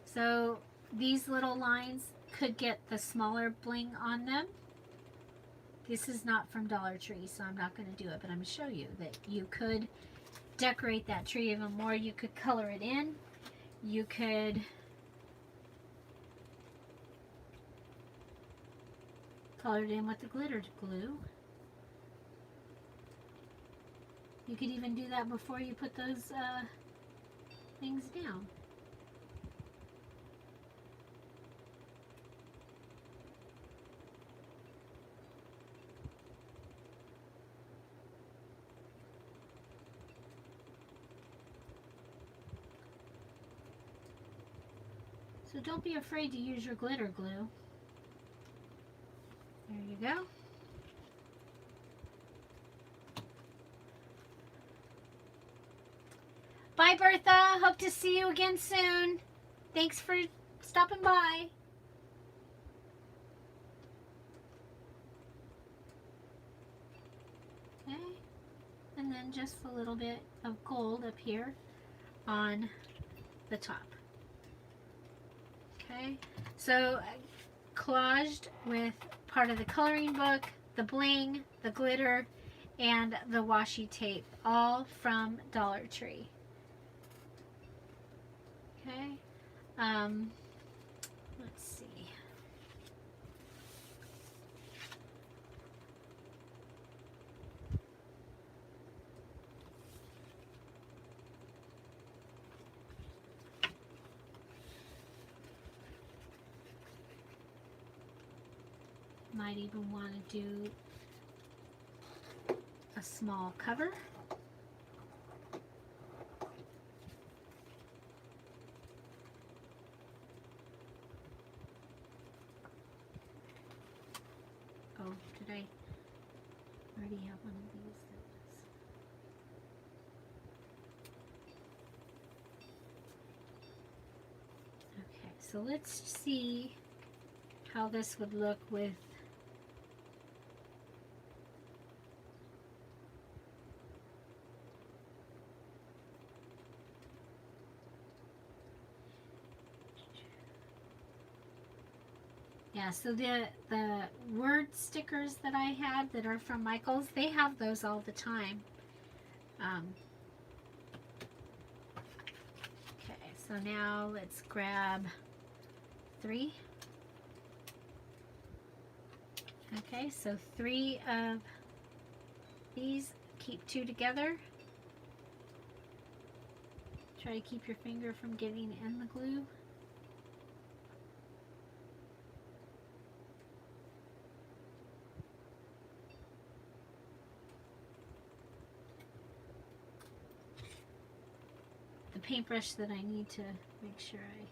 So these little lines could get the smaller bling on them. This is not from Dollar Tree, so I'm not going to do it, but I'm going to show you that you could decorate that tree even more. You could color it in. You could color it in with the glitter glue. You could even do that before you put those things down. So don't be afraid to use your glitter glue. There you go. Bye, Bertha. Hope to see you again soon. Thanks for stopping by. Okay. And then just a little bit of gold up here on the top. Okay. So collaged with part of the coloring book, the bling, the glitter, and the washi tape, all from Dollar Tree. Okay. Let's see. Might even want to do a small cover. Oh, did I already have one of these? Okay, so let's see how this would look with so the word stickers that I had that are from Michaels, they have those all the time. Okay, so now let's grab 3. Okay, so 3 of these, keep 2 together. Try to keep your finger from getting in the glue. The paintbrush that I need to make sure I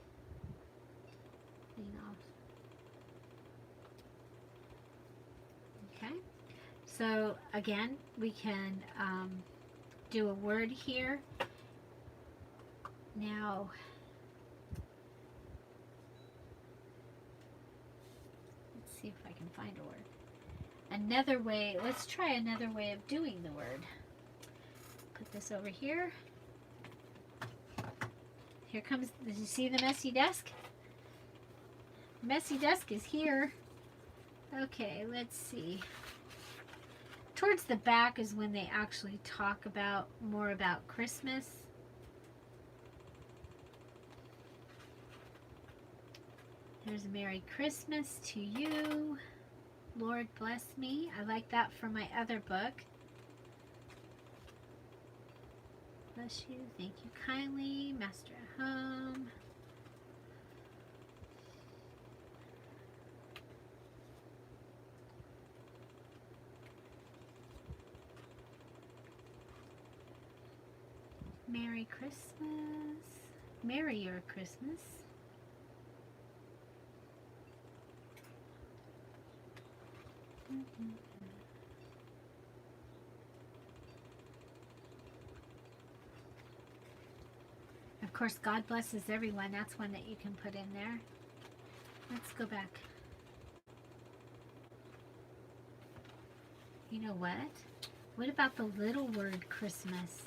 clean off. Okay, so again, we can do a word here. Now, let's see if I can find a word. Another way, let's try another way of doing the word. Put this over here. Here comes, did you see the messy desk? Messy desk is here. Okay, let's see. Towards the back is when they actually talk about more about Christmas. There's a Merry Christmas to you. Lord bless me. I like that from my other book. Bless you. Thank you kindly. Master at home. Merry Christmas. Merrier Christmas. Of course, God blesses everyone. That's one that you can put in there. Let's go back. You know what? What about the little word Christmas?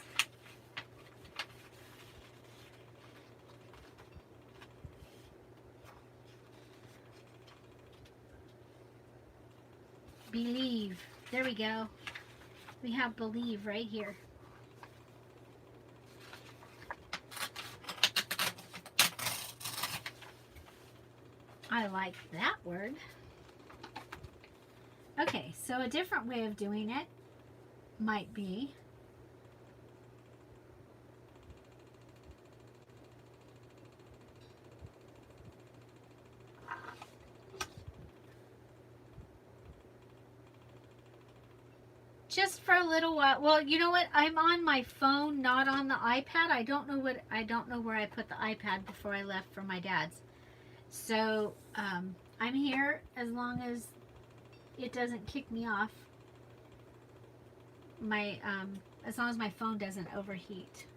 Believe. There we go. We have believe right here. I like that word. Okay, so a different way of doing it might be just for a little while. Well, you know what? I'm on my phone, not on the iPad. I don't know where I put the iPad before I left for my dad's. So I'm here as long as it doesn't kick me off. As long as my phone doesn't overheat.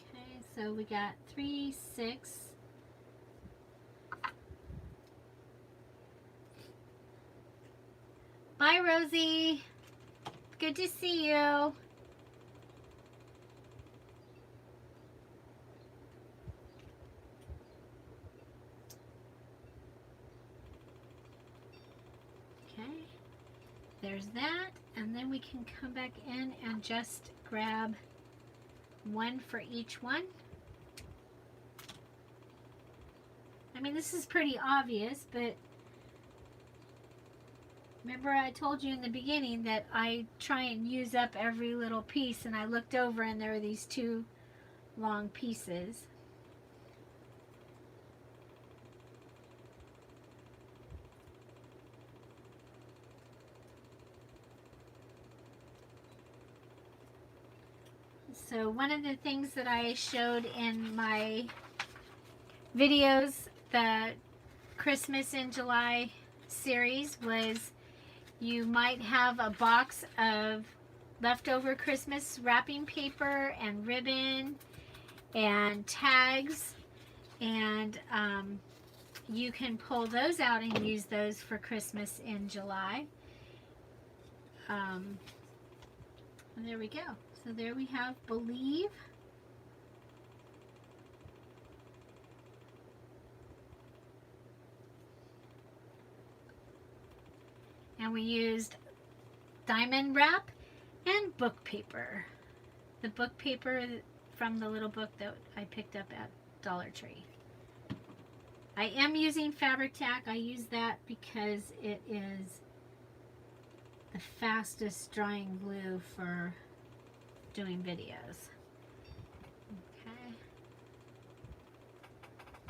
Okay, so we got 3, 6. Bye, Rosie. Good to see you. there's that, and then we can come back in and just grab one for each one. I mean, this is pretty obvious, but remember I told you in the beginning that I try and use up every little piece, and I looked over and there were these two long pieces. So one of the things that I showed in my videos, the Christmas in July series, was you might have a box of leftover Christmas wrapping paper and ribbon and tags, and you can pull those out and use those for Christmas in July. And there we go. So there we have Believe. And we used diamond wrap and book paper. The book paper from the little book that I picked up at Dollar Tree. I am using fabric tack. I use that because it is the fastest drying glue for doing videos. Okay.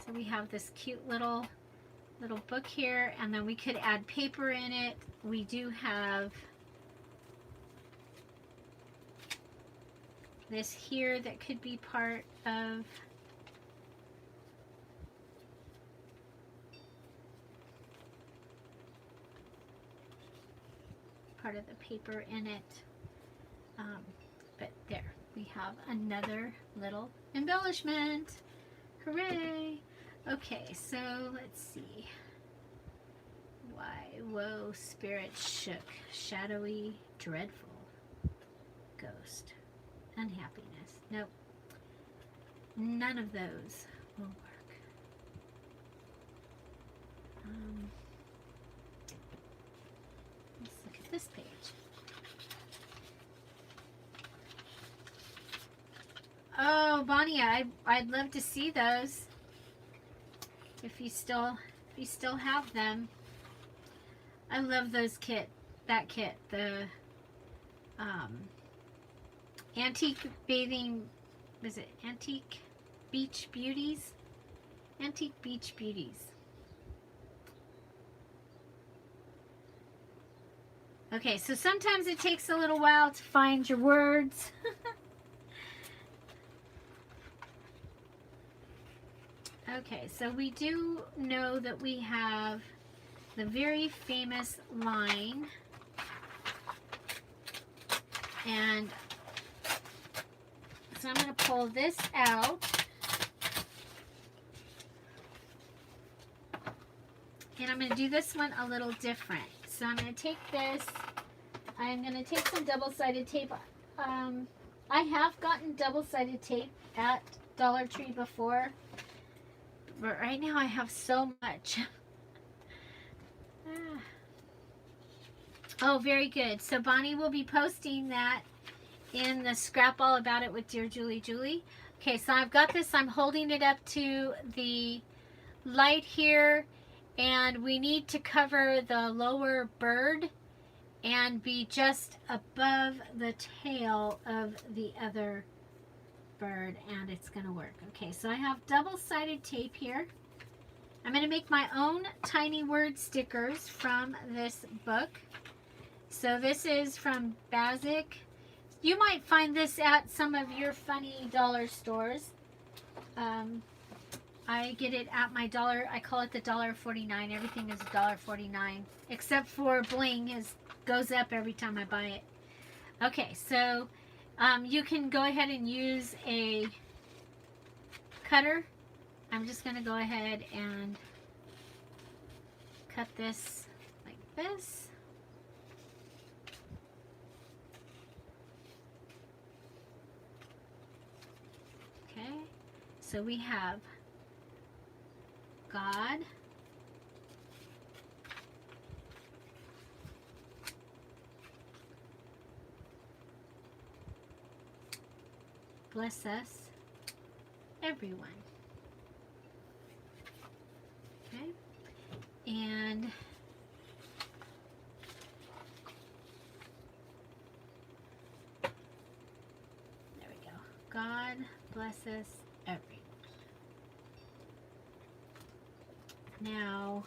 So we have this cute little book here, and then we could add paper in it. We do have this here that could be part of the paper in it. But there, we have another little embellishment. Hooray! Okay, so let's see. Why, woe, spirit shook, shadowy, dreadful, ghost, unhappiness. Nope. None of those will work. Let's look at this page. Oh, Bonnie, I'd love to see those. If you still have them. I love those that kit. The antique bathing, was it antique beach beauties? Antique beach beauties. Okay, so sometimes it takes a little while to find your words. Okay, so we do know that we have the very famous line, and so I'm going to pull this out, and I'm going to do this one a little different. So I'm going to take this, I'm going to take some double-sided tape. I have gotten double-sided tape at Dollar Tree before, but right now I have so much. Oh, very good. So Bonnie will be posting that in the Scrap All About It with Dear Julie Julie. Okay, so I've got this. I'm holding it up to the light here, and we need to cover the lower bird and be just above the tail of the other bird, and it's going to work. Okay, so I have double-sided tape here. I'm going to make my own tiny word stickers from this book. So this is from Basic. You might find this at some of your funny dollar stores. I get it at my dollar, I call it the $1.49. Everything is $1.49, except for bling goes up every time I buy it. Okay, so you can go ahead and use a cutter. I'm just going to go ahead and cut this like this. Okay, so we have God, . bless us, everyone. Okay, and there we go. God bless us, everyone. Now,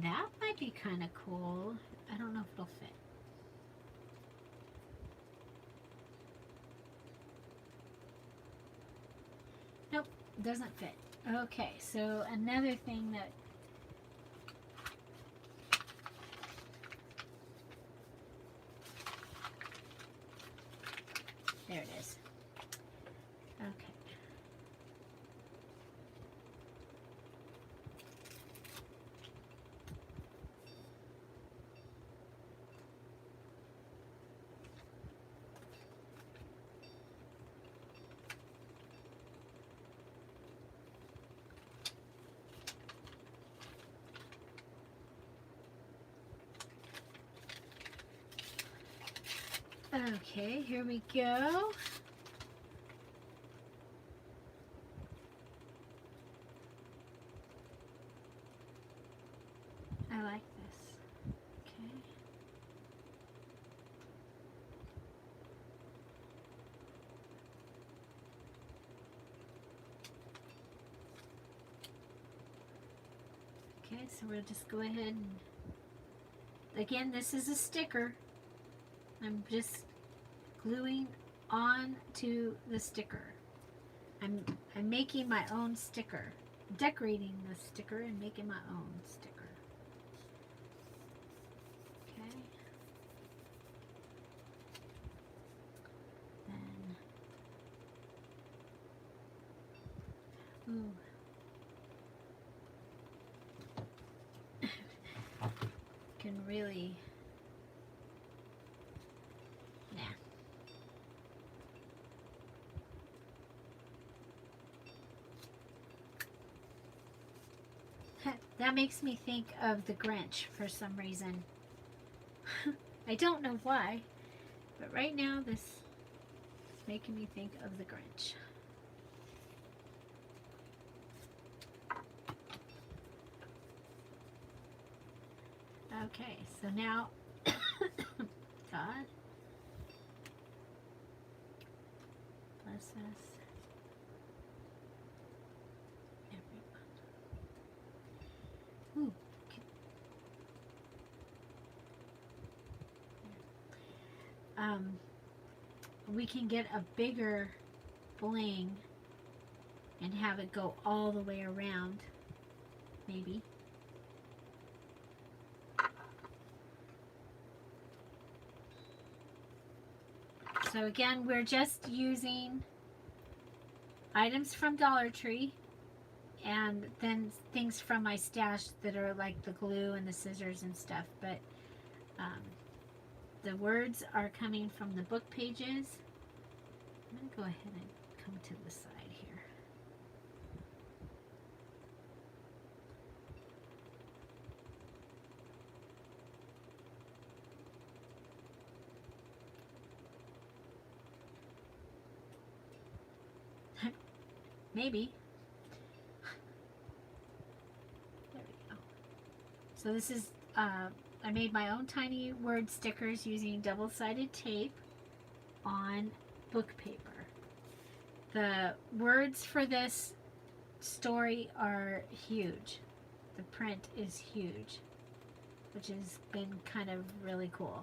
that might be kind of cool. I don't know if it'll fit. Nope, doesn't fit. Okay, so another thing that there it is. Okay. Okay, here we go. I like this. Okay. Okay, so we'll just go ahead and, again, this is a sticker. I'm just gluing on to the sticker. I'm making my own sticker, decorating the sticker and making my own sticker. Okay. Then, ooh. Can really, nah. That makes me think of the Grinch for some reason. I don't know why, but right now this is making me think of the Grinch. Okay, so now, God bless us, everyone. Ooh, we can get a bigger bling and have it go all the way around, maybe. So again, we're just using items from Dollar Tree and then things from my stash that are like the glue and the scissors and stuff. But the words are coming from the book pages. I'm going to go ahead and come to the side here. Maybe. There we go. So this is, I made my own tiny word stickers using double-sided tape on book paper. The words for this story are huge. The print is huge, which has been kind of really cool.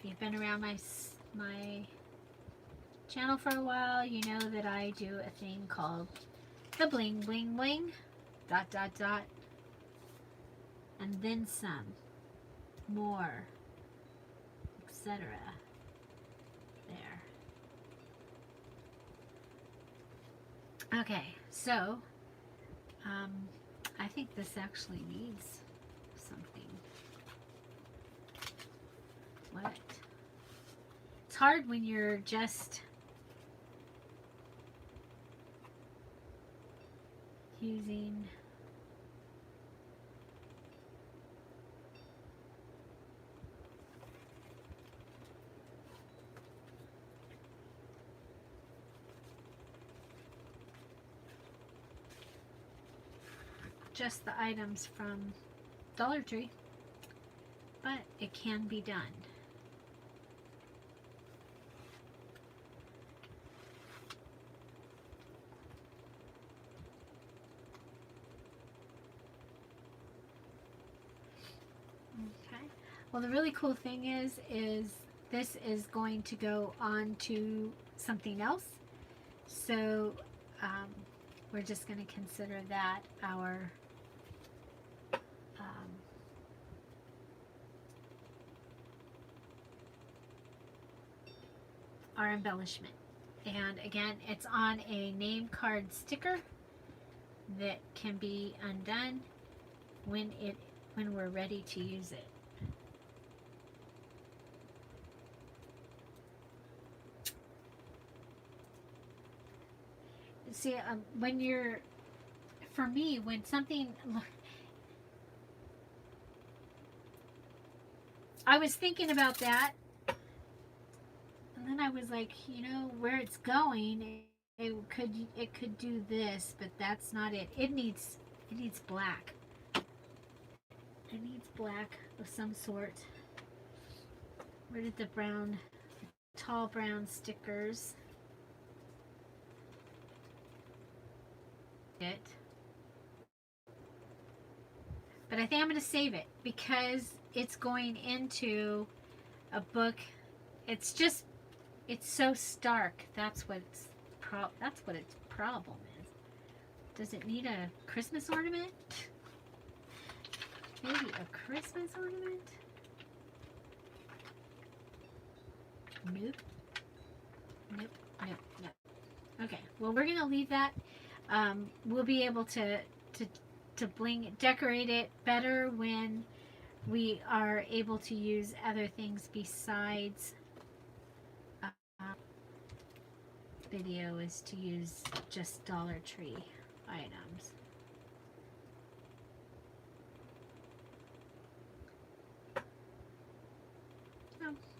You've been around my channel for a while, you know that I do a thing called the bling bling bling ... and then some, more, etc. There. Okay, so I think this actually needs something. What? It's hard when you're just just the items from Dollar Tree, but it can be done. Okay. Well, the really cool thing is this is going to go on to something else. So we're just going to consider that our embellishment. And again, it's on a name card sticker that can be undone when we're ready to use it. See, when you're, for me, when something, I was thinking about that, and then I was like, you know, where it's going, it could do this, but that's not it. It needs black. It needs black of some sort. Where did the brown, tall brown stickers? It. But I think I'm going to save it because it's going into a book. It's so stark. That's what its problem is. Does it need a Christmas ornament? Maybe a Christmas ornament? Nope. Nope. Nope. Nope. Okay. Well, we're gonna leave that. We'll be able to decorate it better when we are able to use other things besides video, is to use just Dollar Tree items.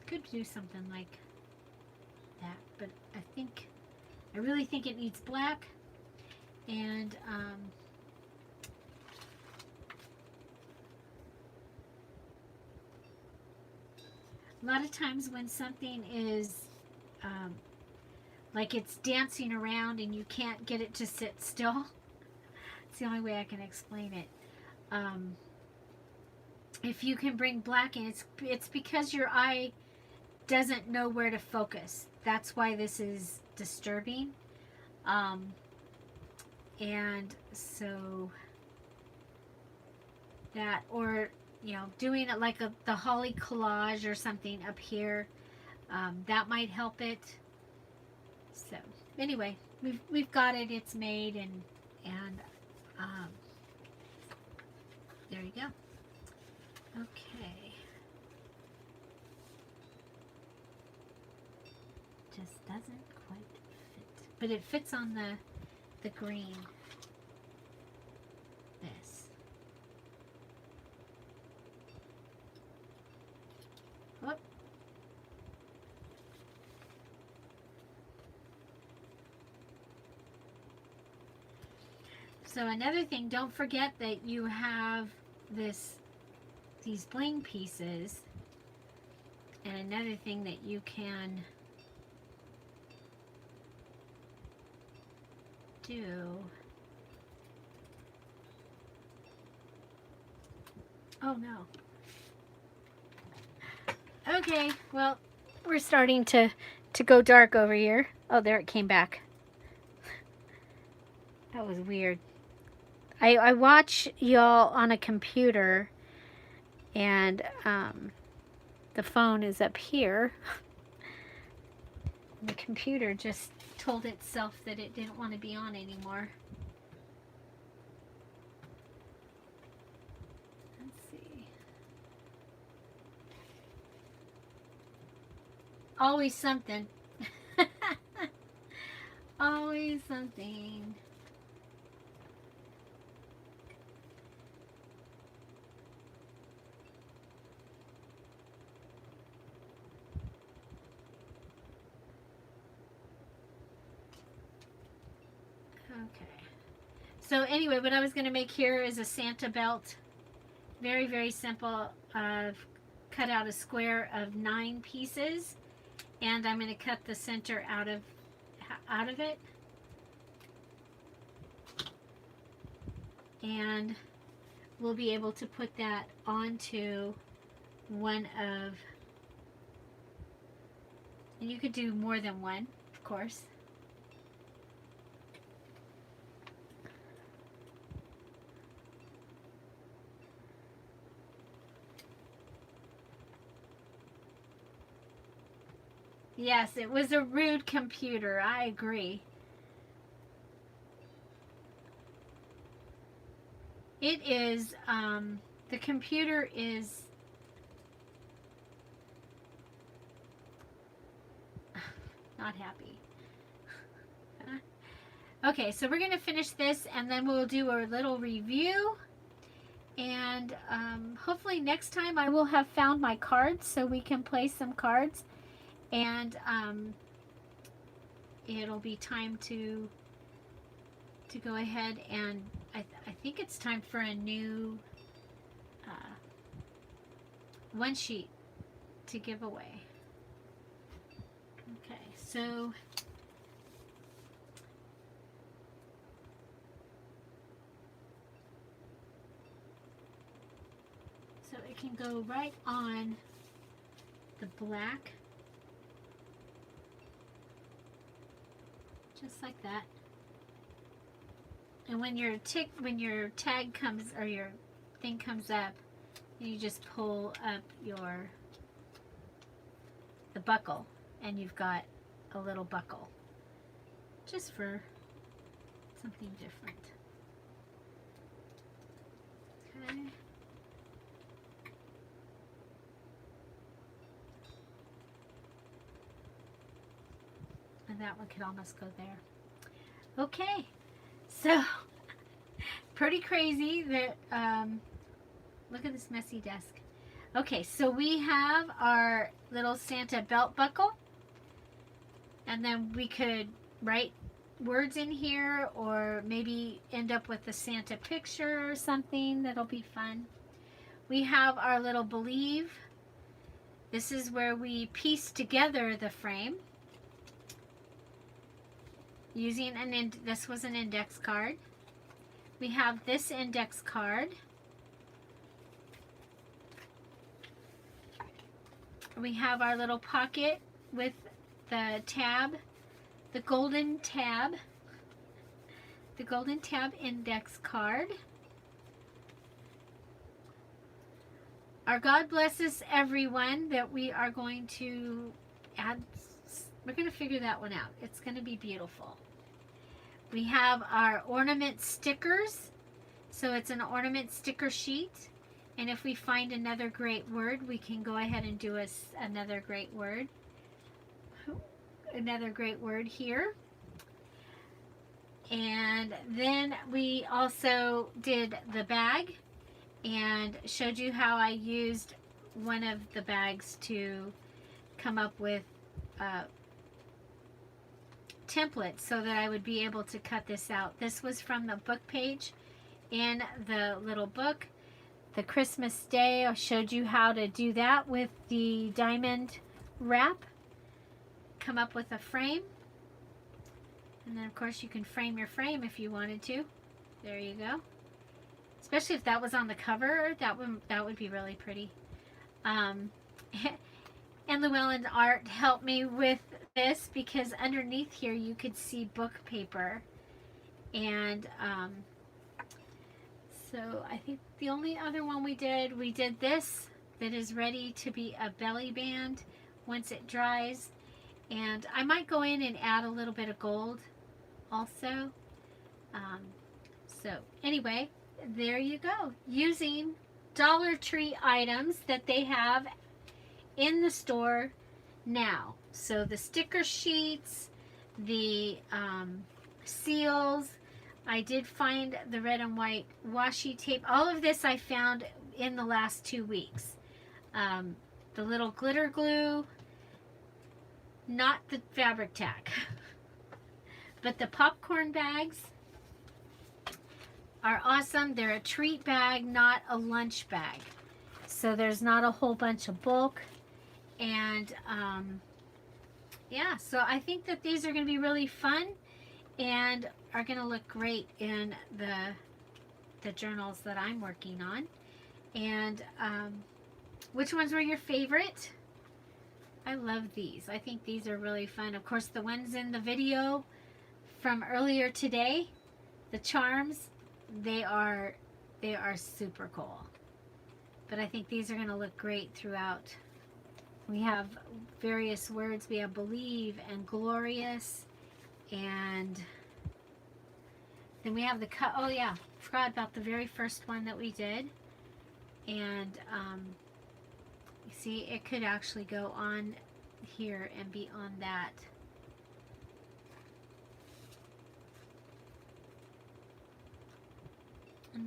Could do something like that, but I really think it needs black, and a lot of times when something is like it's dancing around and you can't get it to sit still, it's the only way I can explain it. If you can bring black in, it's because your eye doesn't know where to focus. That's why this is disturbing. And so that, or doing it like the holly collage or something up here, that might help it. So anyway, we've got it. It's made, and there you go. Okay. Just doesn't quite fit, but it fits on the green. This. Whoop. So another thing, don't forget that you have these bling pieces, and another thing that you can do, oh no, okay, well, we're starting to go dark over here. Oh, there it came back. That was weird. I watch y'all on a computer, and the phone is up here. The computer just told itself that it didn't want to be on anymore. Let's see. Always something. Always something. Okay, So anyway, what I was going to make here is a Santa belt. Very, very simple. I've cut out a square of 9 pieces, and I'm going to cut the center out of it. And we'll be able to put that onto one of, and you could do more than one, of course. Yes, it was a rude computer. I agree. It is, the computer is not happy. Okay, so we're going to finish this and then we'll do a little review. And hopefully next time I will have found my cards so we can play some cards. And it'll be time to go ahead and I think it's time for a new one sheet to give away. Okay, so it can go right on the black, just like that. And when your tag comes, or your thing comes up, you just pull up the buckle, and you've got a little buckle, just for something different. Okay. And that one could almost go there. Okay. So, pretty crazy that, look at this messy desk. Okay, so we have our little Santa belt buckle. And then we could write words in here, or maybe end up with a Santa picture or something. That'll be fun. We have our little believe. This is where we piece together the frame. Using this was an index card. We have this index card. We have our little pocket with the tab, the golden tab index card. Our God blesses everyone that we are going to add. We're going to figure that one out. It's going to be beautiful. We have our ornament stickers. So it's an ornament sticker sheet. And if we find another great word, we can go ahead and do another great word. Another great word here. And then we also did the bag and showed you how I used one of the bags to come up with template so that I would be able to cut this out. This was from the book page in the little book. The Christmas Day, I showed you how to do that with the diamond wrap. Come up with a frame. And then of course you can frame your frame if you wanted to. There you go. Especially if that was on the cover, that would be really pretty. And Llewellyn Art helped me with this because underneath here you could see book paper. And so I think the only other one we did this that is ready to be a belly band once it dries. And I might go in and add a little bit of gold also. So anyway, there you go. Using Dollar Tree items that they have in the store now. So the sticker sheets, the seals. I did find the red and white washi tape. All of this I found in the last 2 weeks. The little glitter glue, not the fabric tack, but the popcorn bags. are awesome. They're a treat bag, not a lunch bag. So there's not a whole bunch of bulk. And yeah, so I think that these are going to be really fun and are going to look great in the journals that I'm working on. And which ones were your favorite? I love these. I think these are really fun. Of course, the ones in the video from earlier today, the charms, they are super cool. But I think these are going to look great throughout. We have various words. We have believe and glorious, and then we have the cut. Oh yeah, forgot about the very first one that we did. And you see, it could actually go on here and be on that.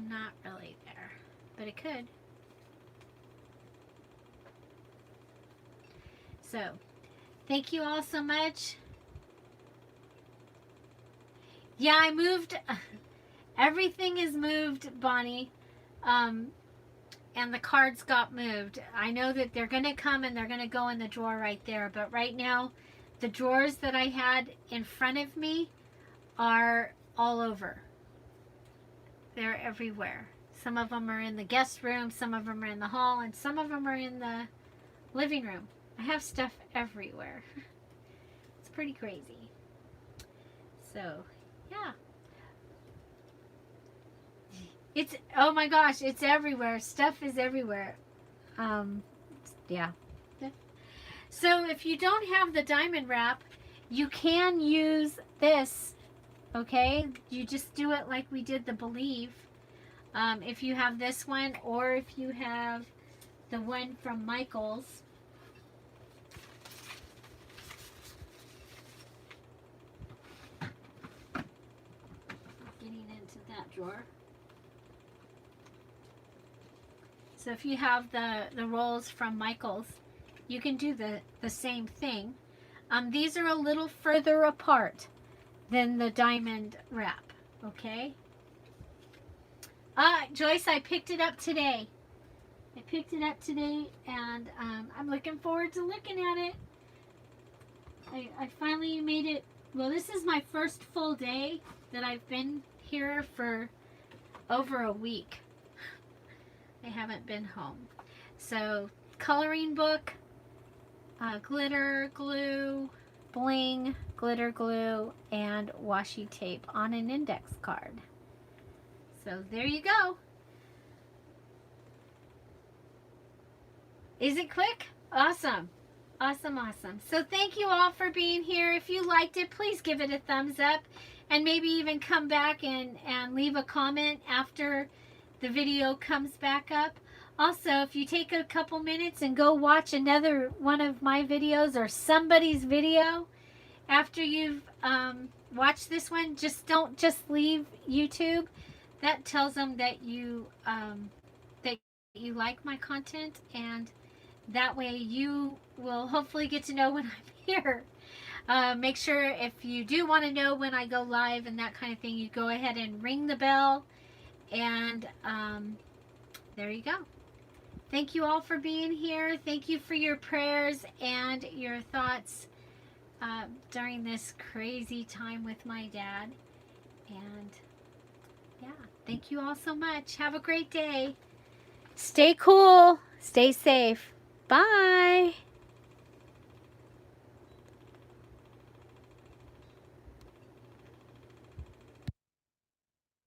Not really there, but it could. So, thank you all so much. Yeah, I moved. Everything is moved, Bonnie. And the cards got moved. I know that they're going to come and they're going to go in the drawer right there. But right now, the drawers that I had in front of me are all over. They're everywhere. Some of them are in the guest room, some of them are in the hall, and some of them are in the living room. I have stuff everywhere. It's pretty crazy. So, yeah. It's, oh my gosh, it's everywhere. Stuff is everywhere. Yeah. So if you don't have the diamond wrap, you can use this, okay? You just do it like we did the believe. If you have this one, or if you have the one from Michael's. Getting into that drawer. So if you have the rolls from Michael's, you can do the same thing. These are a little further apart than the diamond wrap, okay? Joyce, I picked it up today. I picked it up today, and I'm looking forward to looking at it. I finally made it. Well, this is my first full day that I've been here for over a week. I haven't been home. So, coloring book, glitter glue, bling, glitter glue, and washi tape on an index card. So, there you go. Is it quick? Awesome. Awesome, awesome. So, thank you all for being here. If you liked it, please give it a thumbs up. And maybe even come back and leave a comment after the video comes back up. Also, if you take a couple minutes and go watch another one of my videos or somebody's video after you've watched this one, don't just leave YouTube. That tells them that you like my content, and that way you will hopefully get to know when I'm here. Make sure if you do want to know when I go live and that kind of thing, you go ahead and ring the bell. And there you go. Thank you all for being here. Thank you for your prayers and your thoughts during this crazy time with my dad. And yeah, thank you all so much. Have a great day. Stay cool. Stay safe. Bye.